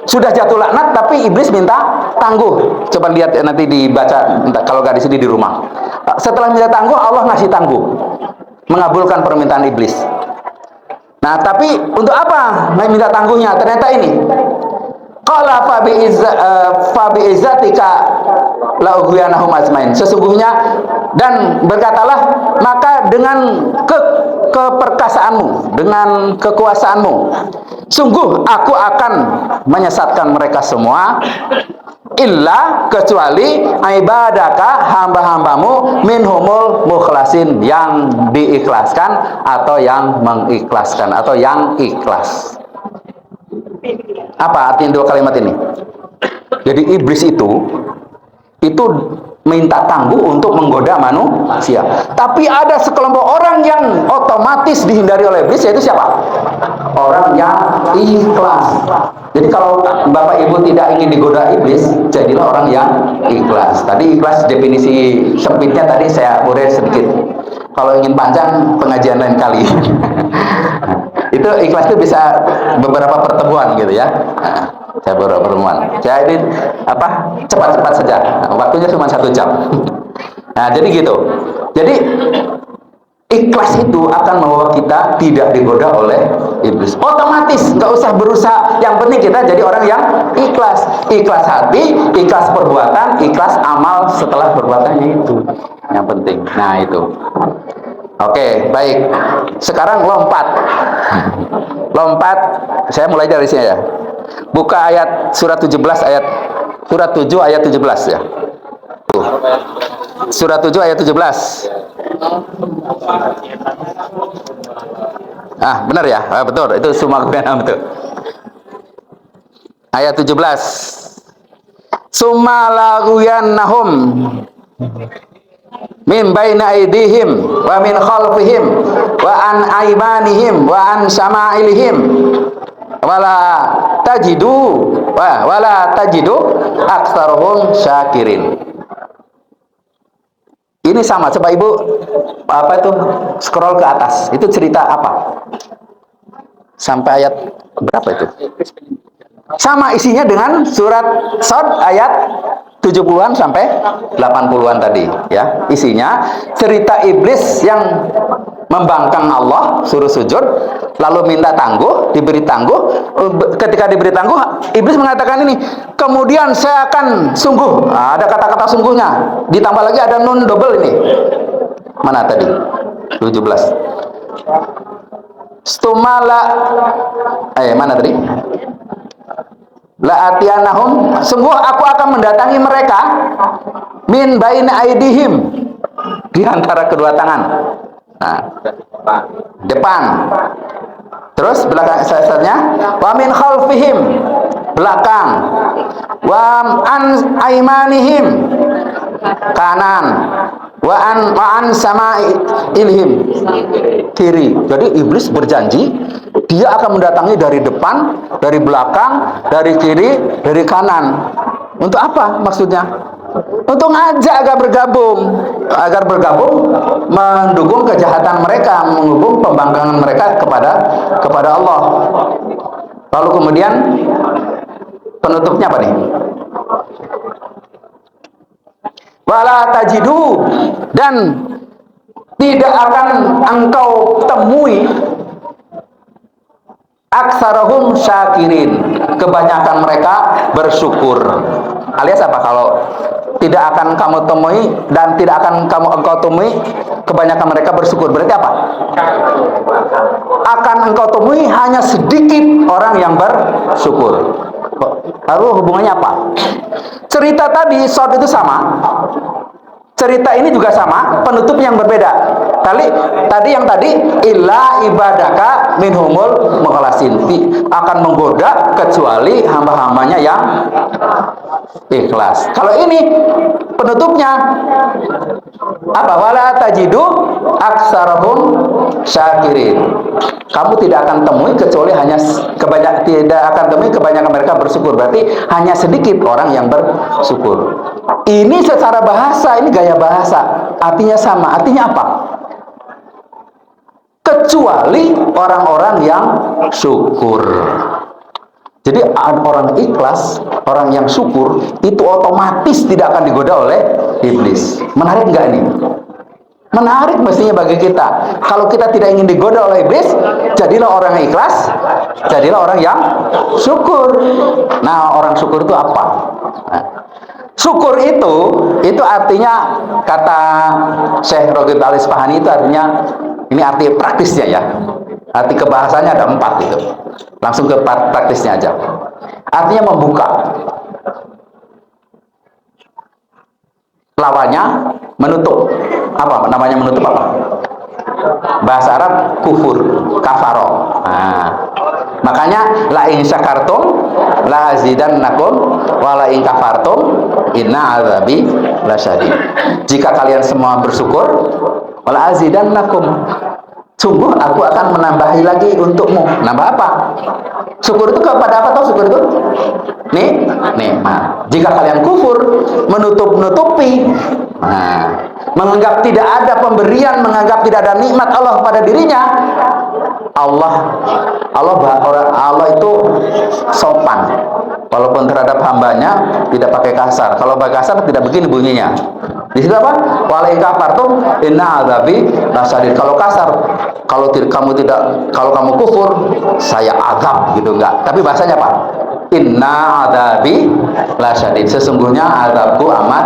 sudah jatuh laknat, tapi iblis minta tangguh. Coba lihat nanti dibaca, kalau nggak di sini di rumah. Setelah minta tangguh, Allah ngasih tangguh, mengabulkan permintaan iblis. Nah, tapi untuk apa minta tangguhnya? Ternyata ini. Qala fa bi izzatika la ughyanahum ajmain. Sesungguhnya, dan berkatalah, maka dengan keperkasaanmu, dengan kekuasaanmu, sungguh aku akan menyesatkan mereka semua, illa kecuali ibadaka, hamba-hambamu, minhumul mukhlasin, yang diikhlaskan atau yang mengikhlaskan atau yang ikhlas. Apa artinya dua kalimat ini? Jadi iblis itu minta tangguh untuk menggoda manusia. Tapi ada sekelompok orang yang otomatis dihindari oleh iblis, yaitu siapa? Orang yang ikhlas. Jadi kalau Bapak Ibu tidak ingin digoda iblis, jadilah orang yang ikhlas. Tadi ikhlas definisi sempitnya tadi saya urai sedikit. Kalau ingin panjang, pengajian lain kali. Itu ikhlas itu bisa beberapa pertemuan gitu ya. Nah, saya beberapa pertemuan. Saya ini cepat-cepat saja. Waktunya cuma 1 jam. Nah, jadi gitu. Jadi ikhlas itu akan membawa kita tidak digoda oleh iblis. Otomatis nggak usah berusaha. Yang penting kita jadi orang yang ikhlas. Ikhlas hati, ikhlas perbuatan, ikhlas amal setelah perbuatannya itu. Yang penting. Nah itu. Oke, baik. Sekarang lompat. Lompat. Saya mulai dari sini ya. Buka ayat surat 17 ayat surat 7 ayat 17 ya. Tuh. Surat 7 ayat 17. Ah, benar ya? Ah, betul. Itu semua betul. Ayat 17. Summa laghuyannahum min baina aydihim wa min khalfihim wa an aymanihim wa an sama'ilihim wala tajidu aktsaruhum syakirin. Ini sama, coba Ibu apa itu scroll ke atas. Itu cerita apa? Sampai ayat berapa itu? Sama isinya dengan surat Shad ayat 70-an sampai 80-an tadi ya. Isinya cerita iblis yang membangkang Allah, suruh sujud, lalu minta tangguh, diberi tangguh. Ketika diberi tangguh, iblis mengatakan ini, kemudian saya akan sungguh. Nah, ada kata-kata sungguhnya, ditambah lagi ada nun double ini. Mana tadi? 17. Stumala mana tadi? La atiyanahum, sungguh aku akan mendatangi mereka min baina aidihim, di antara kedua tangan. Nah, depan. Terus belakang setelahnya wa min khalfihim, belakang. Wa an aimanihim, kanan. Wa an sama'ilhim, kiri. Jadi iblis berjanji dia akan mendatangi dari depan, dari belakang, dari kiri, dari kanan. Untuk apa maksudnya? Untuk ngajak agar bergabung mendukung kejahatan mereka, mendukung pembangkangan mereka kepada Allah. Lalu kemudian penutupnya apa nih? Wala tajidu, dan tidak akan engkau temui aksarahum syakirin, kebanyakan mereka bersyukur. Alias apa? Kalau tidak akan kamu temui dan tidak akan engkau temui kebanyakan mereka bersyukur, berarti apa? Akan engkau temui hanya sedikit orang yang bersyukur. Lalu hubungannya apa? Cerita tadi Shad itu sama, cerita ini juga sama, penutup yang berbeda. Tadi illa ibadaka minhumul mukhlasin, akan menggoda kecuali hamba-hambanya yang ikhlas. Kalau ini penutupnya apa? Wala tajidu aksarahum syakirin. Kamu tidak akan temui kecuali kebanyakan mereka bersyukur. Berarti hanya sedikit orang yang bersyukur. Ini secara bahasa, ini gaya bahasa. Artinya sama. Artinya apa? Kecuali orang-orang yang syukur. Jadi orang ikhlas, orang yang syukur, itu otomatis tidak akan digoda oleh iblis. Menarik nggak ini? Menarik mestinya bagi kita. Kalau kita tidak ingin digoda oleh iblis, jadilah orang yang ikhlas, jadilah orang yang syukur. Nah, orang syukur itu apa? Nah, syukur itu artinya, kata Syekh Roghib Al-Isfahani, itu artinya, ini arti praktisnya ya. Arti kebahasanya ada 4 itu. Langsung ke praktisnya aja. Artinya membuka. Lawannya menutup. Apa namanya menutup apa? Bahasa Arab kufur, kafaro. Nah, makanya la in syakartum la azidannakum wa la in kafartum inna azabi lasyadid. Jika kalian semua bersyukur, wala azidannakum, sungguh aku akan menambahi lagi untukmu. Nambah apa? Syukur itu kepada apa? Tahu syukur itu? Nikmat. Jika kalian kufur, menutup-nutupi, menganggap tidak ada pemberian, menganggap tidak ada nikmat Allah pada dirinya, Allah itu sopan. Walaupun terhadap hambanya tidak pakai kasar. Kalau pakai kasar tidak begini bunyinya. Di situ apa? Walain kafartum inna adzabi lasyadid. Kalau kasar, kalau kamu kufur, saya azab gitu enggak. Tapi bahasanya apa? Inna adzabi lasyadid. Sesungguhnya azabku amat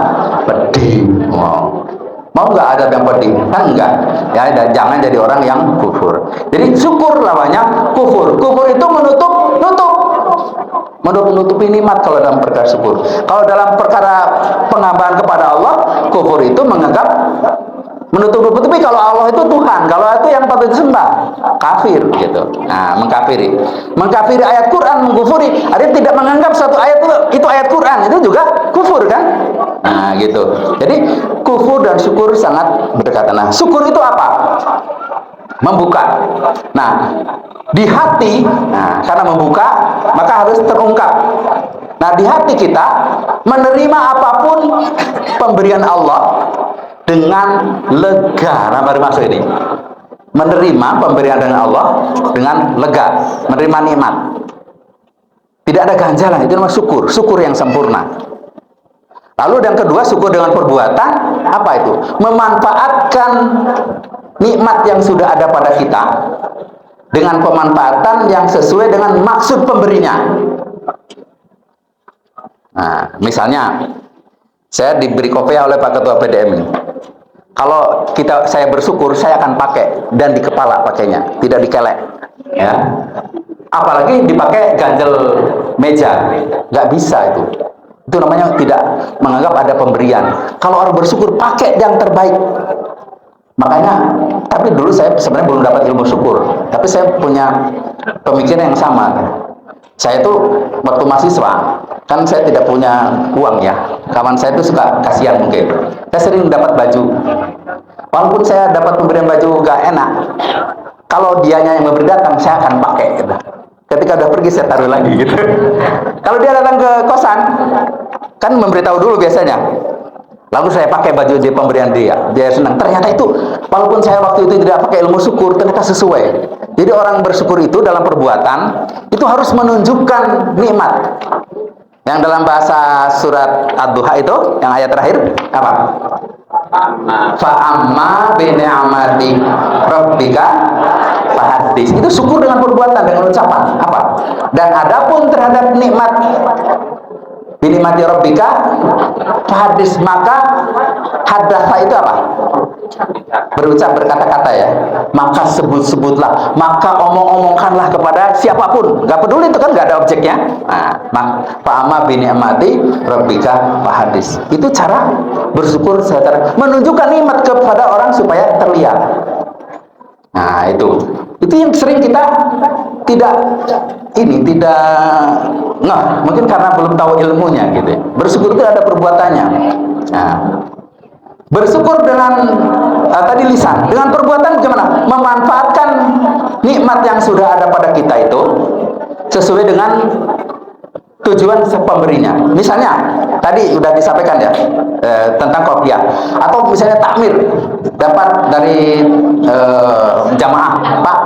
pedih. Mau nggak adab yang pedih? Kan enggak. Ya, dan jangan jadi orang yang kufur. Jadi syukur lawannya kufur. Kufur itu menutupi nikmat kalau dalam perkara syukur. Kalau dalam perkara pengambahan kepada Allah, kufur itu menganggap menutupi kalau Allah itu Tuhan, kalau itu yang patut disembah, kafir gitu. Nah, mengkafiri ayat Quran, mengkufuri, artinya tidak menganggap satu ayat itu ayat Quran, itu juga kufur kan? Nah, gitu. Jadi kufur dan syukur sangat berdekatan. Nah, syukur itu apa? Membuka. Nah, di hati, karena membuka, maka harus terungkap. Nah, di hati kita menerima apapun pemberian Allah dengan lega. Nah, baru masuk ini. Menerima pemberian dari Allah dengan lega, menerima nikmat. Tidak ada ganjalan, itu namanya syukur, syukur yang sempurna. Lalu yang kedua, syukur dengan perbuatan, apa itu? Memanfaatkan nikmat yang sudah ada pada kita dengan pemanfaatan yang sesuai dengan maksud pemberinya. Nah, misalnya saya diberi kopiah oleh Pak Ketua PDM ini. Kalau saya bersyukur, saya akan pakai dan di kepala pakainya, tidak di kelek. Ya, apalagi dipakai ganjel meja, nggak bisa itu. Itu namanya tidak menganggap ada pemberian. Kalau orang bersyukur, pakai yang terbaik. Makanya, tapi dulu saya sebenarnya belum dapat ilmu syukur, tapi saya punya pemikiran yang sama. Saya tuh waktu mahasiswa, kan saya tidak punya uang ya. Kawan saya itu suka kasihan mungkin. Saya sering dapat baju. Walaupun saya dapat pemberian baju gak enak, kalau dianya yang memberi datang, saya akan pakai gitu. Ketika udah pergi saya taruh lagi gitu. Kalau dia datang ke kosan, kan memberitahu dulu biasanya. Lalu saya pakai baju di pemberian dia senang. Ternyata itu, walaupun saya waktu itu tidak pakai ilmu syukur, ternyata sesuai. Jadi orang bersyukur itu dalam perbuatan, itu harus menunjukkan nikmat. Yang dalam bahasa surat Ad-Duha itu, yang ayat terakhir, apa? Fa'amma bi'ni'amati rabbika fahaddits. Itu syukur dengan perbuatan, dengan ucapan. Apa? Dan adapun terhadap nikmat binikmati rabbika fahaddits, maka hadatsa itu apa? Berucap, berkata-kata ya. Maka sebut-sebutlah, maka omong-omongkanlah kepada siapapun. Gak peduli itu kan gak ada objeknya. Nah, fa'amma binikmati rabbika fahaddits. Itu cara bersyukur secara menunjukkan nikmat kepada orang supaya terlihat. Nah, itu yang sering kita tidak mungkin karena belum tahu ilmunya gitu. Bersyukur itu ada perbuatannya. Nah, bersyukur dengan tadi lisan, dengan perbuatan bagaimana? Memanfaatkan nikmat yang sudah ada pada kita itu sesuai dengan tujuan pemberinya. Misalnya tadi sudah disampaikan ya tentang kopiah, atau misalnya takmir dapat dari jamaah, Pak,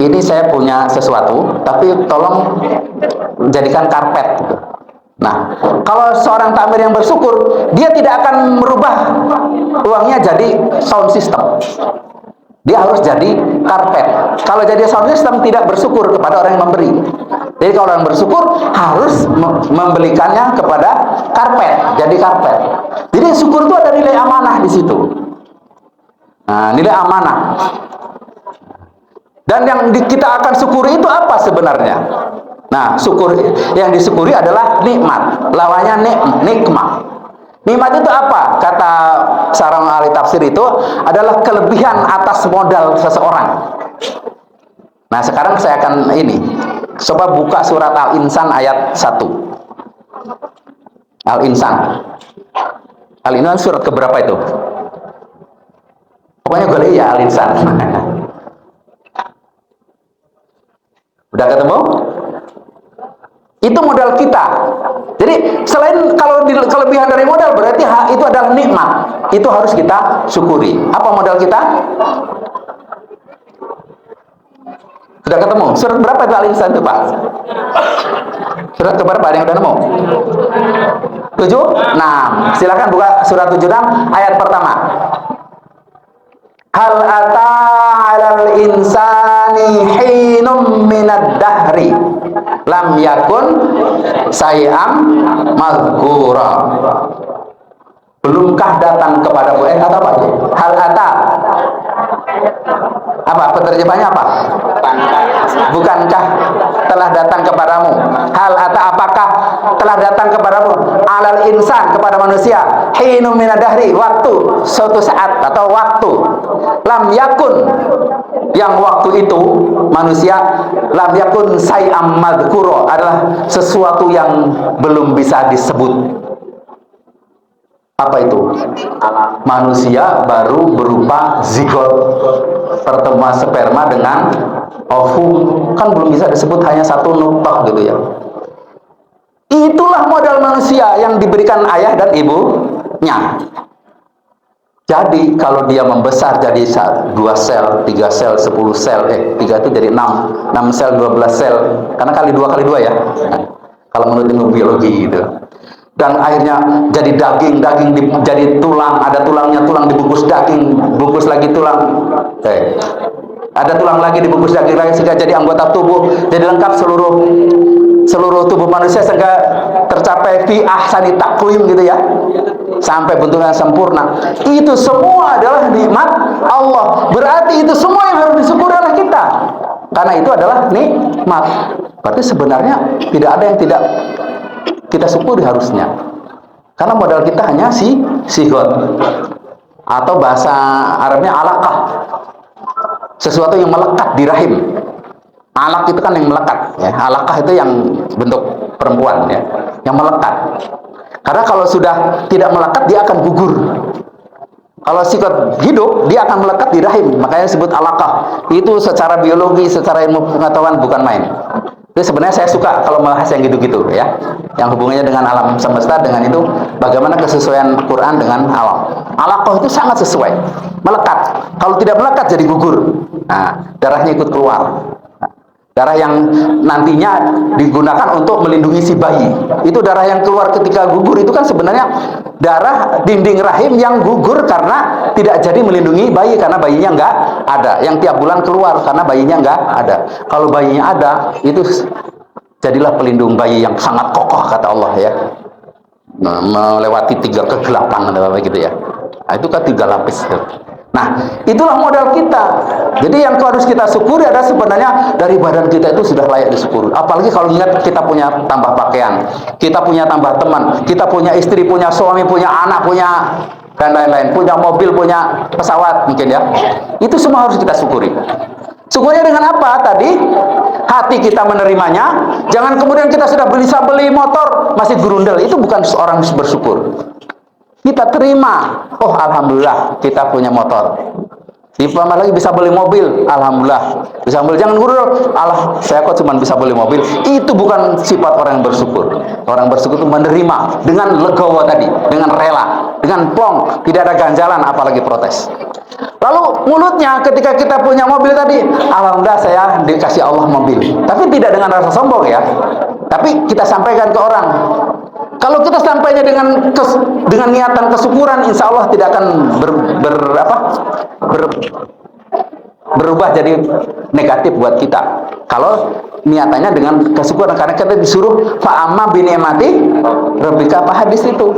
ini saya punya sesuatu, tapi tolong jadikan karpet. Nah, kalau seorang takmir yang bersyukur, dia tidak akan merubah uangnya jadi sound system. Dia harus jadi karpet. Kalau jadi sound system, tidak bersyukur kepada orang yang memberi. Jadi kalau orang bersyukur, harus membelikannya kepada karpet, jadi karpet. Jadi syukur itu ada nilai amanah di situ. Nah, nilai amanah. Dan yang kita akan syukuri itu apa sebenarnya? Nah, syukur yang disyukuri adalah nikmat. Lawannya nikmat. Nikmat itu apa? Kata seorang ahli tafsir itu adalah kelebihan atas modal seseorang. Nah, sekarang saya akan coba buka surat Al-Insan ayat 1. Al-Insan. Al-Insan surat keberapa itu? Pokoknya gue ya Al-Insan. Udah ketemu? Itu modal kita. Jadi selain kalau kelebihan dari modal, berarti itu adalah nikmat. Itu harus kita syukuri. Apa modal kita? Sudah ketemu? Surat berapa itu Al-Insan itu Pak? Surat keberapa, ada yang udah nemu? 76. Silakan buka surat 76 ayat pertama. Hal ata 'alal insani hinum minad dahri lam yakun say'am mazkura. Belumkah datang kepadamu atau apa itu? Hal ata. Apa penerjemahannya apa? Bukankah telah datang kepadamu? Hal ata, apakah telah datang kepadamu? Alal insan, kepada manusia, hinum minadahri, waktu, suatu saat atau waktu, lam yakun, yang waktu itu manusia, lam yakun say'am madhkuro, adalah sesuatu yang belum bisa disebut. Apa itu? Manusia baru berupa zigot, pertemuan sperma dengan ovum, kan belum bisa disebut, hanya satu nutfah gitu ya. Itulah modal manusia yang diberikan ayah dan ibunya. Jadi kalau dia membesar jadi 2 sel, 3 sel, 10 sel, 3 itu jadi 6 sel, 12 sel, karena kali 2 kali 2 ya, kalau menurut ilmu biologi gitu. Dan akhirnya jadi daging jadi tulang, ada tulangnya, tulang dibungkus daging, bungkus lagi tulang, ada tulang lagi dibungkus daging lagi, sehingga jadi anggota tubuh, jadi lengkap seluruh tubuh manusia, sehingga tercapai fi ahsani taqwim gitu ya, sampai bentuknya sempurna. Itu semua adalah nikmat Allah. Berarti itu semua yang harus disyukuri oleh kita, karena itu adalah nikmat. Berarti sebenarnya tidak ada yang tidak kita syukuri harusnya, karena modal kita hanya sigot, atau bahasa Arabnya alaqah, sesuatu yang melekat di rahim. Alaq itu kan yang melekat ya. Alaqah itu yang bentuk perempuan ya, yang melekat. Karena kalau sudah tidak melekat, dia akan gugur. Kalau sigot hidup, dia akan melekat di rahim, makanya disebut alaqah. Itu secara biologi, secara ilmu pengetahuan bukan main. Itu sebenarnya saya suka kalau bahas yang gitu-gitu ya, yang hubungannya dengan alam semesta, dengan itu bagaimana kesesuaian Quran dengan alam. Alaqah itu sangat sesuai, melekat. Kalau tidak melekat jadi gugur. Nah, darahnya ikut keluar. Darah yang nantinya digunakan untuk melindungi si bayi. Itu darah yang keluar ketika gugur, itu kan sebenarnya darah dinding rahim yang gugur karena tidak jadi melindungi bayi, karena bayinya nggak ada. Yang tiap bulan keluar karena bayinya nggak ada. Kalau bayinya ada, itu jadilah pelindung bayi yang sangat kokoh, kata Allah ya. Melewati 3 kegelapan atau apa gitu ya. Nah, itu kan 3 lapis. Nah, itulah modal kita. Jadi yang harus kita syukuri adalah sebenarnya dari badan kita itu sudah layak disyukuri. Apalagi kalau ingat kita punya tambah pakaian, kita punya tambah teman, kita punya istri, punya suami, punya anak, punya dan lain-lain, punya mobil, punya pesawat mungkin ya. Itu semua harus kita syukuri. Syukurnya dengan apa? Tadi hati kita menerimanya. Jangan kemudian kita sudah bisa beli motor masih gerundel. Itu bukan seorang bersyukur. Kita terima, oh alhamdulillah kita punya motor. Ditambah lagi bisa beli mobil, alhamdulillah. Bisa beli, jangan gurur, Allah saya kok cuma bisa beli mobil. Itu bukan sifat orang yang bersyukur. Orang bersyukur itu menerima dengan legowo tadi, dengan rela, dengan plong, tidak ada ganjalan apalagi protes. Lalu mulutnya ketika kita punya mobil tadi, alhamdulillah saya dikasih Allah mobil. Tapi tidak dengan rasa sombong ya. Tapi kita sampaikan ke orang. Kalau kita sampainya dengan niatan kesyukuran, insya Allah tidak akan berubah jadi negatif buat kita. Kalau niatannya dengan kesyukuran, karena kita disuruh fa'amma binikmati rabbika, apa hadis itu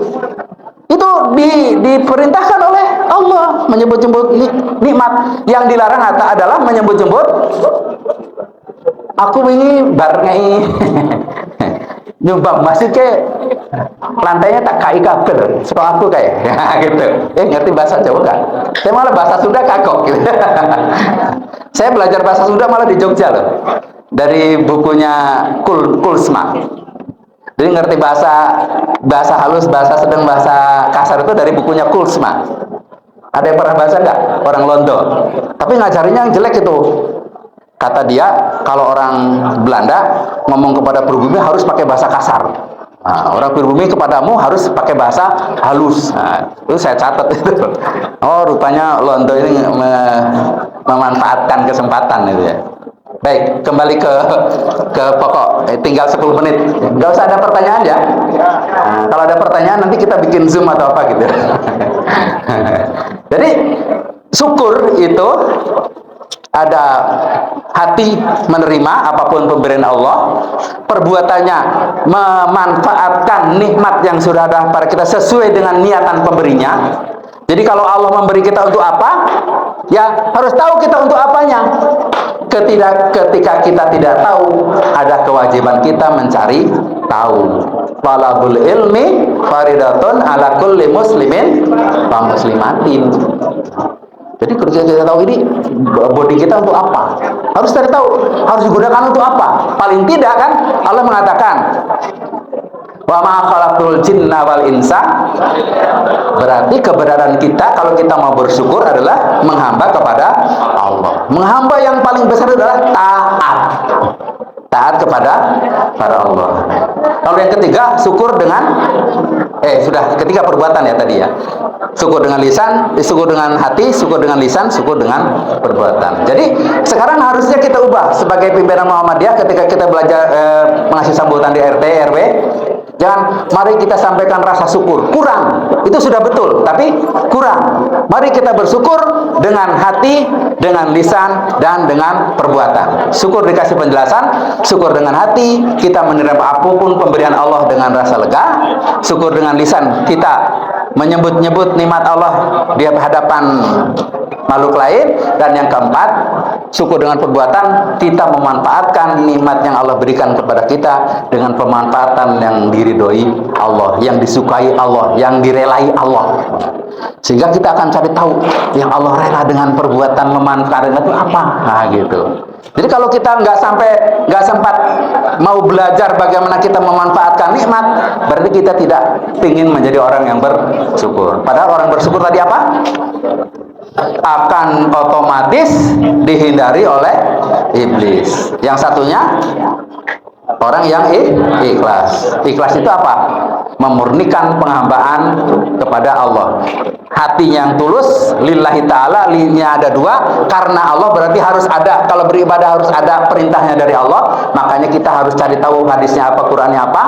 diperintahkan oleh Allah menyebut-nyebut nikmat. Yang dilarang adalah menyebut-nyebut aku ini barngai nyumbang masih ke lantainya tak kai kabel, setelah aku kayak gitu. Ngerti bahasa Jawa kan? Saya malah bahasa Sunda kagok gitu. Saya belajar bahasa Sunda malah di Jogja loh, dari bukunya Kulsma. Jadi ngerti bahasa halus, bahasa sedang, bahasa kasar itu dari bukunya Kulsma. Ada yang pernah baca nggak? Orang Londo. Tapi ngajarinya yang jelek itu. Kata dia, kalau orang Belanda ngomong kepada pribumi harus pakai bahasa kasar. Nah, orang pribumi kepadamu harus pakai bahasa halus. Nah, itu saya catat itu. Oh, rupanya Londo ini memanfaatkan kesempatan itu ya. Baik, kembali ke pokok. Tinggal 10 menit. Nggak usah ada pertanyaan ya. Nah, kalau ada pertanyaan nanti kita bikin Zoom atau apa gitu. Jadi syukur itu ada hati menerima apapun pemberian Allah, perbuatannya memanfaatkan nikmat yang sudah ada pada kita sesuai dengan niatan pemberinya. Jadi kalau Allah memberi kita untuk apa, ya harus tahu kita untuk apanya. Ketika kita tidak tahu, ada kewajiban kita mencari tahu. Talabul ilmi faridatun ala kulli muslimin wa muslimatin. Jadi kalau kita tahu ini body kita untuk apa, harus cari tahu, harus digunakan untuk apa. Paling tidak kan Allah mengatakan, wa ma khalaqul jinna wal insa. Berarti keberadaan kita kalau kita mau bersyukur adalah menghamba kepada Allah. Menghamba yang paling besar adalah taat kepada Allah. Lalu yang ketiga, syukur dengan sudah ketiga perbuatan ya tadi ya. Syukur dengan lisan, syukur dengan hati, syukur dengan lisan, syukur dengan perbuatan. Jadi sekarang harusnya kita ubah sebagai pimpinan Muhammadiyah ketika kita belajar mengasih sambutan di RT RW. Jangan, mari kita sampaikan rasa syukur. Kurang, itu sudah betul, tapi kurang. Mari kita bersyukur dengan hati, dengan lisan, dan dengan perbuatan. Syukur dikasih penjelasan, syukur dengan hati, kita menerima apapun pemberian Allah dengan rasa lega. Syukur dengan lisan, kita menyebut-nyebut nikmat Allah di hadapan makhluk lain. Dan yang keempat, syukur dengan perbuatan, kita memanfaatkan nikmat yang Allah berikan kepada kita dengan pemanfaatan yang diridhoi Allah, yang disukai Allah, yang direlai Allah. Sehingga kita akan cari tahu yang Allah rela dengan perbuatan memanfaatkan itu apa. Nah gitu. Jadi kalau kita nggak sempat mau belajar bagaimana kita memanfaatkan nikmat, berarti kita tidak ingin menjadi orang yang bersyukur. Padahal orang bersyukur tadi apa? Akan otomatis dihindari oleh iblis. Yang satunya orang yang ikhlas. Ikhlas itu apa? Memurnikan penghambaan kepada Allah. Hati yang tulus lillahi ta'ala, linya ada dua, karena Allah berarti harus ada. Kalau beribadah harus ada perintahnya dari Allah. Makanya kita harus cari tahu hadisnya apa, Qurannya apa.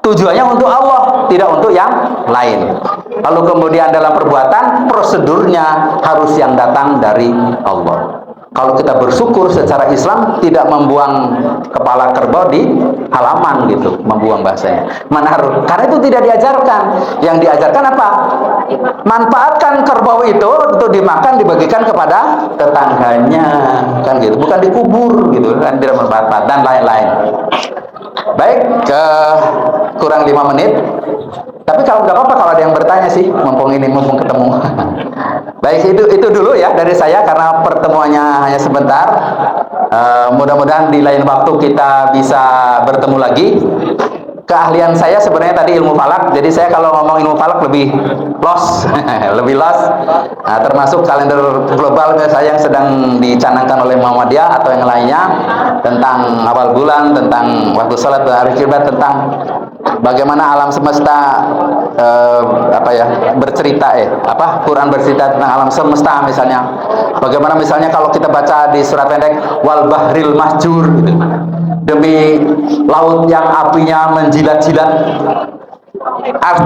Tujuannya untuk Allah, tidak untuk yang lain. Lalu kemudian dalam perbuatan, prosedurnya harus yang datang dari Allah. Kalau kita bersyukur secara Islam, tidak membuang kepala kerbau di halaman gitu, membuang bahasanya. Menaruh, karena itu tidak diajarkan. Yang diajarkan apa? Manfaatkan kerbau itu untuk dimakan, dibagikan kepada tetangganya, kan gitu. Bukan dikubur gitu, kan tidak bermanfaat dan lain-lain. Baik, kurang 5 menit. Tapi kalau nggak apa-apa kalau ada yang bertanya sih, mumpung ketemu. Baik, itu dulu ya dari saya karena pertemuannya hanya sebentar. Mudah-mudahan di lain waktu kita bisa bertemu lagi. Keahlian saya sebenarnya tadi ilmu falak, jadi saya kalau ngomong ilmu falak lebih los, lebih los. Nah, termasuk kalender global saya yang sedang dicanangkan oleh Muhammadiyah atau yang lainnya tentang awal bulan, tentang waktu salat dan hari kibat, tentang bagaimana alam semesta bercerita Quran bercerita tentang alam semesta misalnya. Bagaimana misalnya kalau kita baca di surat pendek wal bahril mahjur gitu. Demi laut yang apinya menjilat-jilat.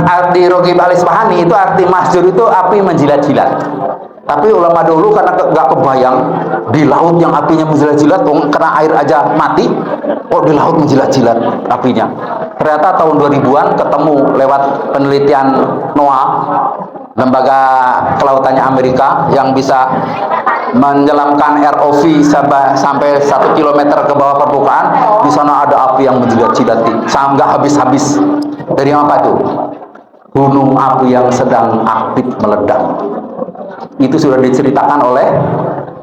Arti Rogib Al-Isfahani itu arti mahjur itu api menjilat-jilat. Tapi ulama dulu karena nggak kebayang di laut yang apinya menjilat-jilat, kena air aja mati, di laut menjilat-jilat apinya. Ternyata tahun 2000-an ketemu lewat penelitian NOAA, lembaga kelautannya Amerika, yang bisa menyelamkan ROV sampai 1 kilometer ke bawah permukaan. Di sana ada api yang menjilat-jilat, nggak habis-habis. Dari apa tuh? Gunung api yang sedang aktif meledak. Itu sudah diceritakan oleh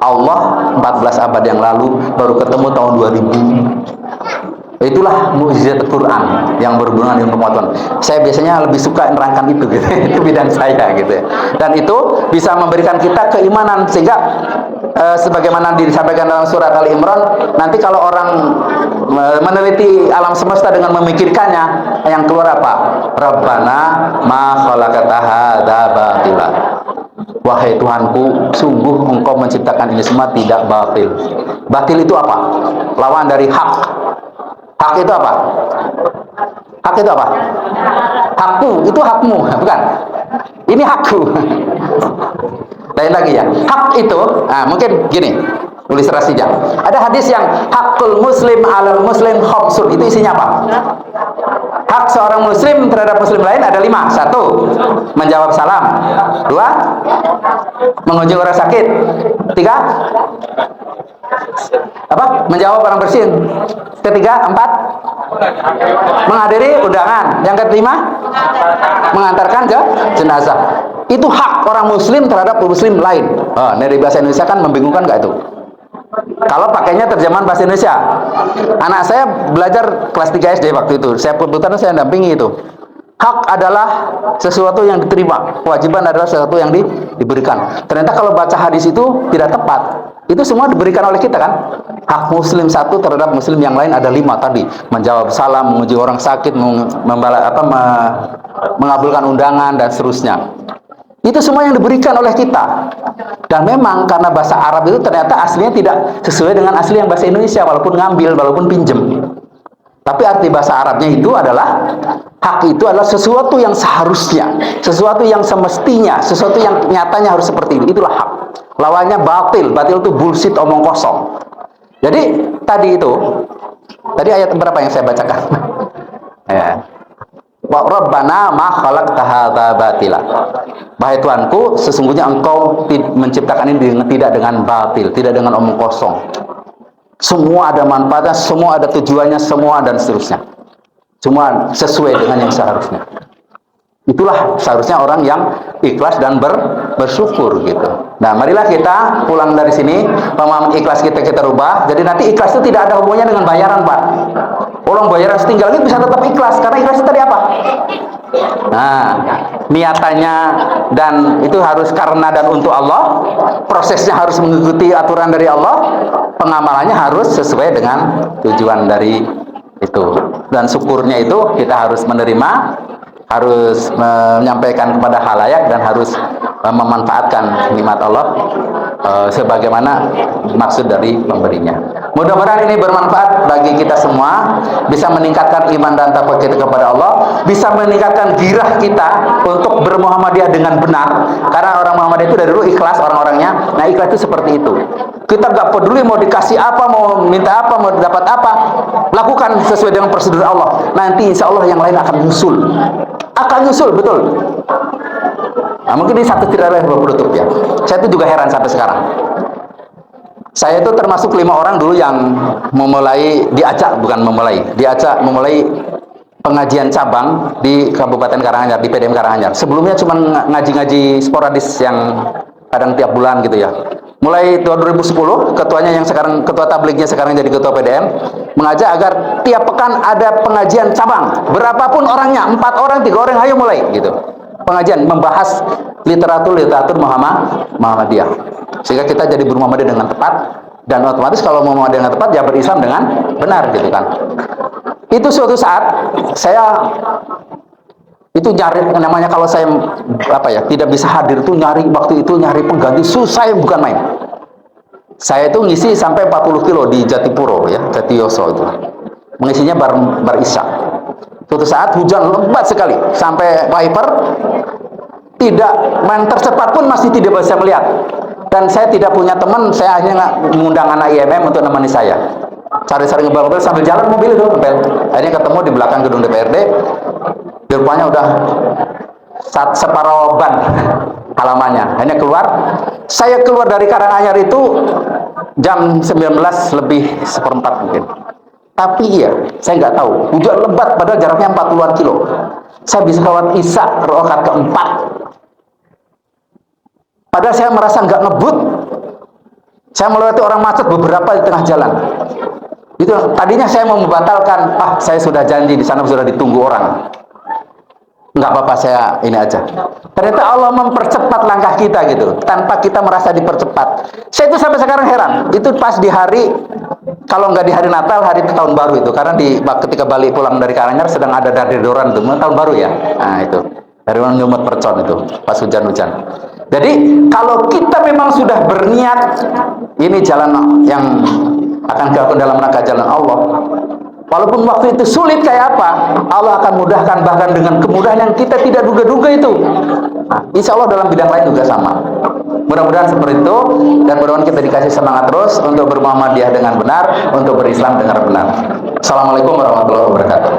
Allah 14 abad yang lalu, baru ketemu tahun 2000. Itulah mukjizat Quran yang berhubungan dengan pengetahuan. Saya biasanya lebih suka nerangkan itu gitu. Itu bidang saya gitu. Dan itu bisa memberikan kita keimanan sehingga sebagaimana disampaikan dalam surat Ali Imran, nanti kalau orang meneliti alam semesta dengan memikirkannya, yang keluar apa? Rabbana ma khalaqta hadza batila. Wahai Tuhanku, sungguh Engkau menciptakan ini semua tidak batil. Batil itu apa? Lawan dari hak. Hak itu apa? Hak itu apa? Hakku, itu hakmu, bukan? Ini hakku. Lain lagi ya. Hak itu, mungkin gini, ilustrasinya. Ada hadis yang hakul muslim alal muslim khamsun. Itu isinya apa? Hak seorang muslim terhadap muslim lain ada 5. 1, menjawab salam. 2, mengunjungi orang sakit. 3, apa? Menjawab orang bersin. 4, menghadiri undangan. Yang kelima, mengantarkan ke jenazah. Itu hak orang muslim terhadap muslim lain. Dari bahasa Indonesia kan membingungkan nggak itu? Kalau pakainya terjemahan bahasa Indonesia. Anak saya belajar kelas 3 SD waktu itu. Saya kebetulan saya dampingi itu. Hak adalah sesuatu yang diterima. Kewajiban adalah sesuatu yang diberikan. Ternyata kalau baca hadis itu tidak tepat. Itu semua diberikan oleh kita kan. Hak muslim satu terhadap muslim yang lain ada 5 tadi. Menjawab salam, mengunjungi orang sakit, mengabulkan undangan dan seterusnya. Itu semua yang diberikan oleh kita. Dan memang karena bahasa Arab itu ternyata aslinya tidak sesuai dengan asli yang bahasa Indonesia, walaupun ngambil, walaupun pinjem. Tapi arti bahasa Arabnya itu adalah hak itu adalah sesuatu yang seharusnya, sesuatu yang semestinya, sesuatu yang nyatanya harus seperti ini. Itulah hak. Lawannya batil. Batil itu bullshit, omong kosong. Jadi tadi ayat berapa yang saya bacakan? Ya. Wa rabbana ma khalaqta hadza batila. Wahai Tuhanku, sesungguhnya Engkau menciptakan ini tidak dengan batil, tidak dengan omong kosong. Semua ada manfaatnya, semua ada tujuannya, semua dan seterusnya. Semua sesuai dengan yang seharusnya. Itulah seharusnya orang yang ikhlas dan bersyukur gitu. Nah, marilah kita pulang dari sini, pemahaman ikhlas kita rubah. Jadi nanti ikhlas itu tidak ada hubungannya dengan bayaran, Pak. Orang bayaran setinggal ini bisa tetap ikhlas karena ikhlas itu tadi apa? Nah, niatannya dan itu harus karena dan untuk Allah, prosesnya harus mengikuti aturan dari Allah, pengamalannya harus sesuai dengan tujuan dari itu. Dan syukurnya itu kita harus menerima, harus menyampaikan kepada khalayak dan harus memanfaatkan nikmat Allah sebagaimana maksud dari pemberinya. Mudah-mudahan ini bermanfaat bagi kita semua, bisa meningkatkan iman dan takwa kita kepada Allah, bisa meningkatkan girah kita untuk bermuhammadiyah dengan benar. Karena orang Muhammadiyah itu dari dulu ikhlas orang-orangnya. Nah, ikhlas itu seperti itu. Kita gak peduli mau dikasih apa, mau minta apa, mau dapat apa, lakukan sesuai dengan prosedur Allah. Nanti insya Allah yang lain akan nyusul. Akan nyusul, betul. Nah, mungkin ini satu tidak ada penutup ya. Saya itu juga heran sampai sekarang. Saya itu termasuk 5 orang dulu yang diajak memulai pengajian cabang di Kabupaten Karanganyar, di PDM Karanganyar. Sebelumnya cuma ngaji-ngaji sporadis yang kadang tiap bulan gitu ya. Mulai tahun 2010, ketuanya yang sekarang, ketua tablignya sekarang jadi ketua PDM, mengajak agar tiap pekan ada pengajian cabang. Berapapun orangnya, 4 orang, 3 orang, ayo mulai gitu. Pengajian membahas literatur Muhammadiyah. Sehingga kita jadi bermuhammadiyah dengan tepat, dan otomatis kalau Muhammadiyah dengan tepat ya berislam dengan benar gitu kan. Itu suatu saat saya itu nyari, namanya kalau saya tidak bisa hadir itu nyari, waktu itu nyari pengganti susah, bukan main. Saya itu ngisi sampai 40 kilo di Jatipuro ya, Jatiyoso itu. Mengisinya bar isya. Suatu saat hujan lebat sekali sampai wiper tidak main tercepat pun masih tidak bisa melihat. Dan saya tidak punya teman, saya akhirnya mengundang anak IMM untuk nemani saya. Cari-cari ngebel-ngebel sambil jalan mobil itu ngebel. Akhirnya ketemu di belakang gedung DPRD. Rupanya udah separuh ban halamannya. Akhirnya keluar. Saya keluar dari Karanganyar itu jam 19 lebih seperempat mungkin. Tapi iya, saya nggak tahu. Hujan lebat padahal jaraknya 40-an kilo. Saya bisa lewat Isya rakaat keempat. Padahal saya merasa nggak ngebut. Saya melewati orang macet beberapa di tengah jalan. Itu tadinya saya mau membatalkan. Saya sudah janji di sana sudah ditunggu orang. Nggak apa-apa, saya ini aja. Ternyata Allah mempercepat langkah kita gitu, tanpa kita merasa dipercepat. Saya itu sampai sekarang heran. Itu pas di hari, kalau nggak di hari Natal, hari tahun baru itu. Karena ketika balik pulang dari Karanganyar sedang ada dardedoran itu, tahun baru ya. Nah itu, dari orang nyumut percon itu, pas hujan-hujan. Jadi kalau kita memang sudah berniat, ini jalan yang akan ke dalam rangka jalan Allah. Walaupun waktu itu sulit kayak apa, Allah akan mudahkan, bahkan dengan kemudahan yang kita tidak duga-duga itu. Nah, insya Allah dalam bidang lain juga sama. Mudah-mudahan seperti itu, dan mudah-mudahan kita dikasih semangat terus untuk bermuhammadiyah dengan benar, untuk berislam dengan benar. Assalamualaikum warahmatullahi wabarakatuh.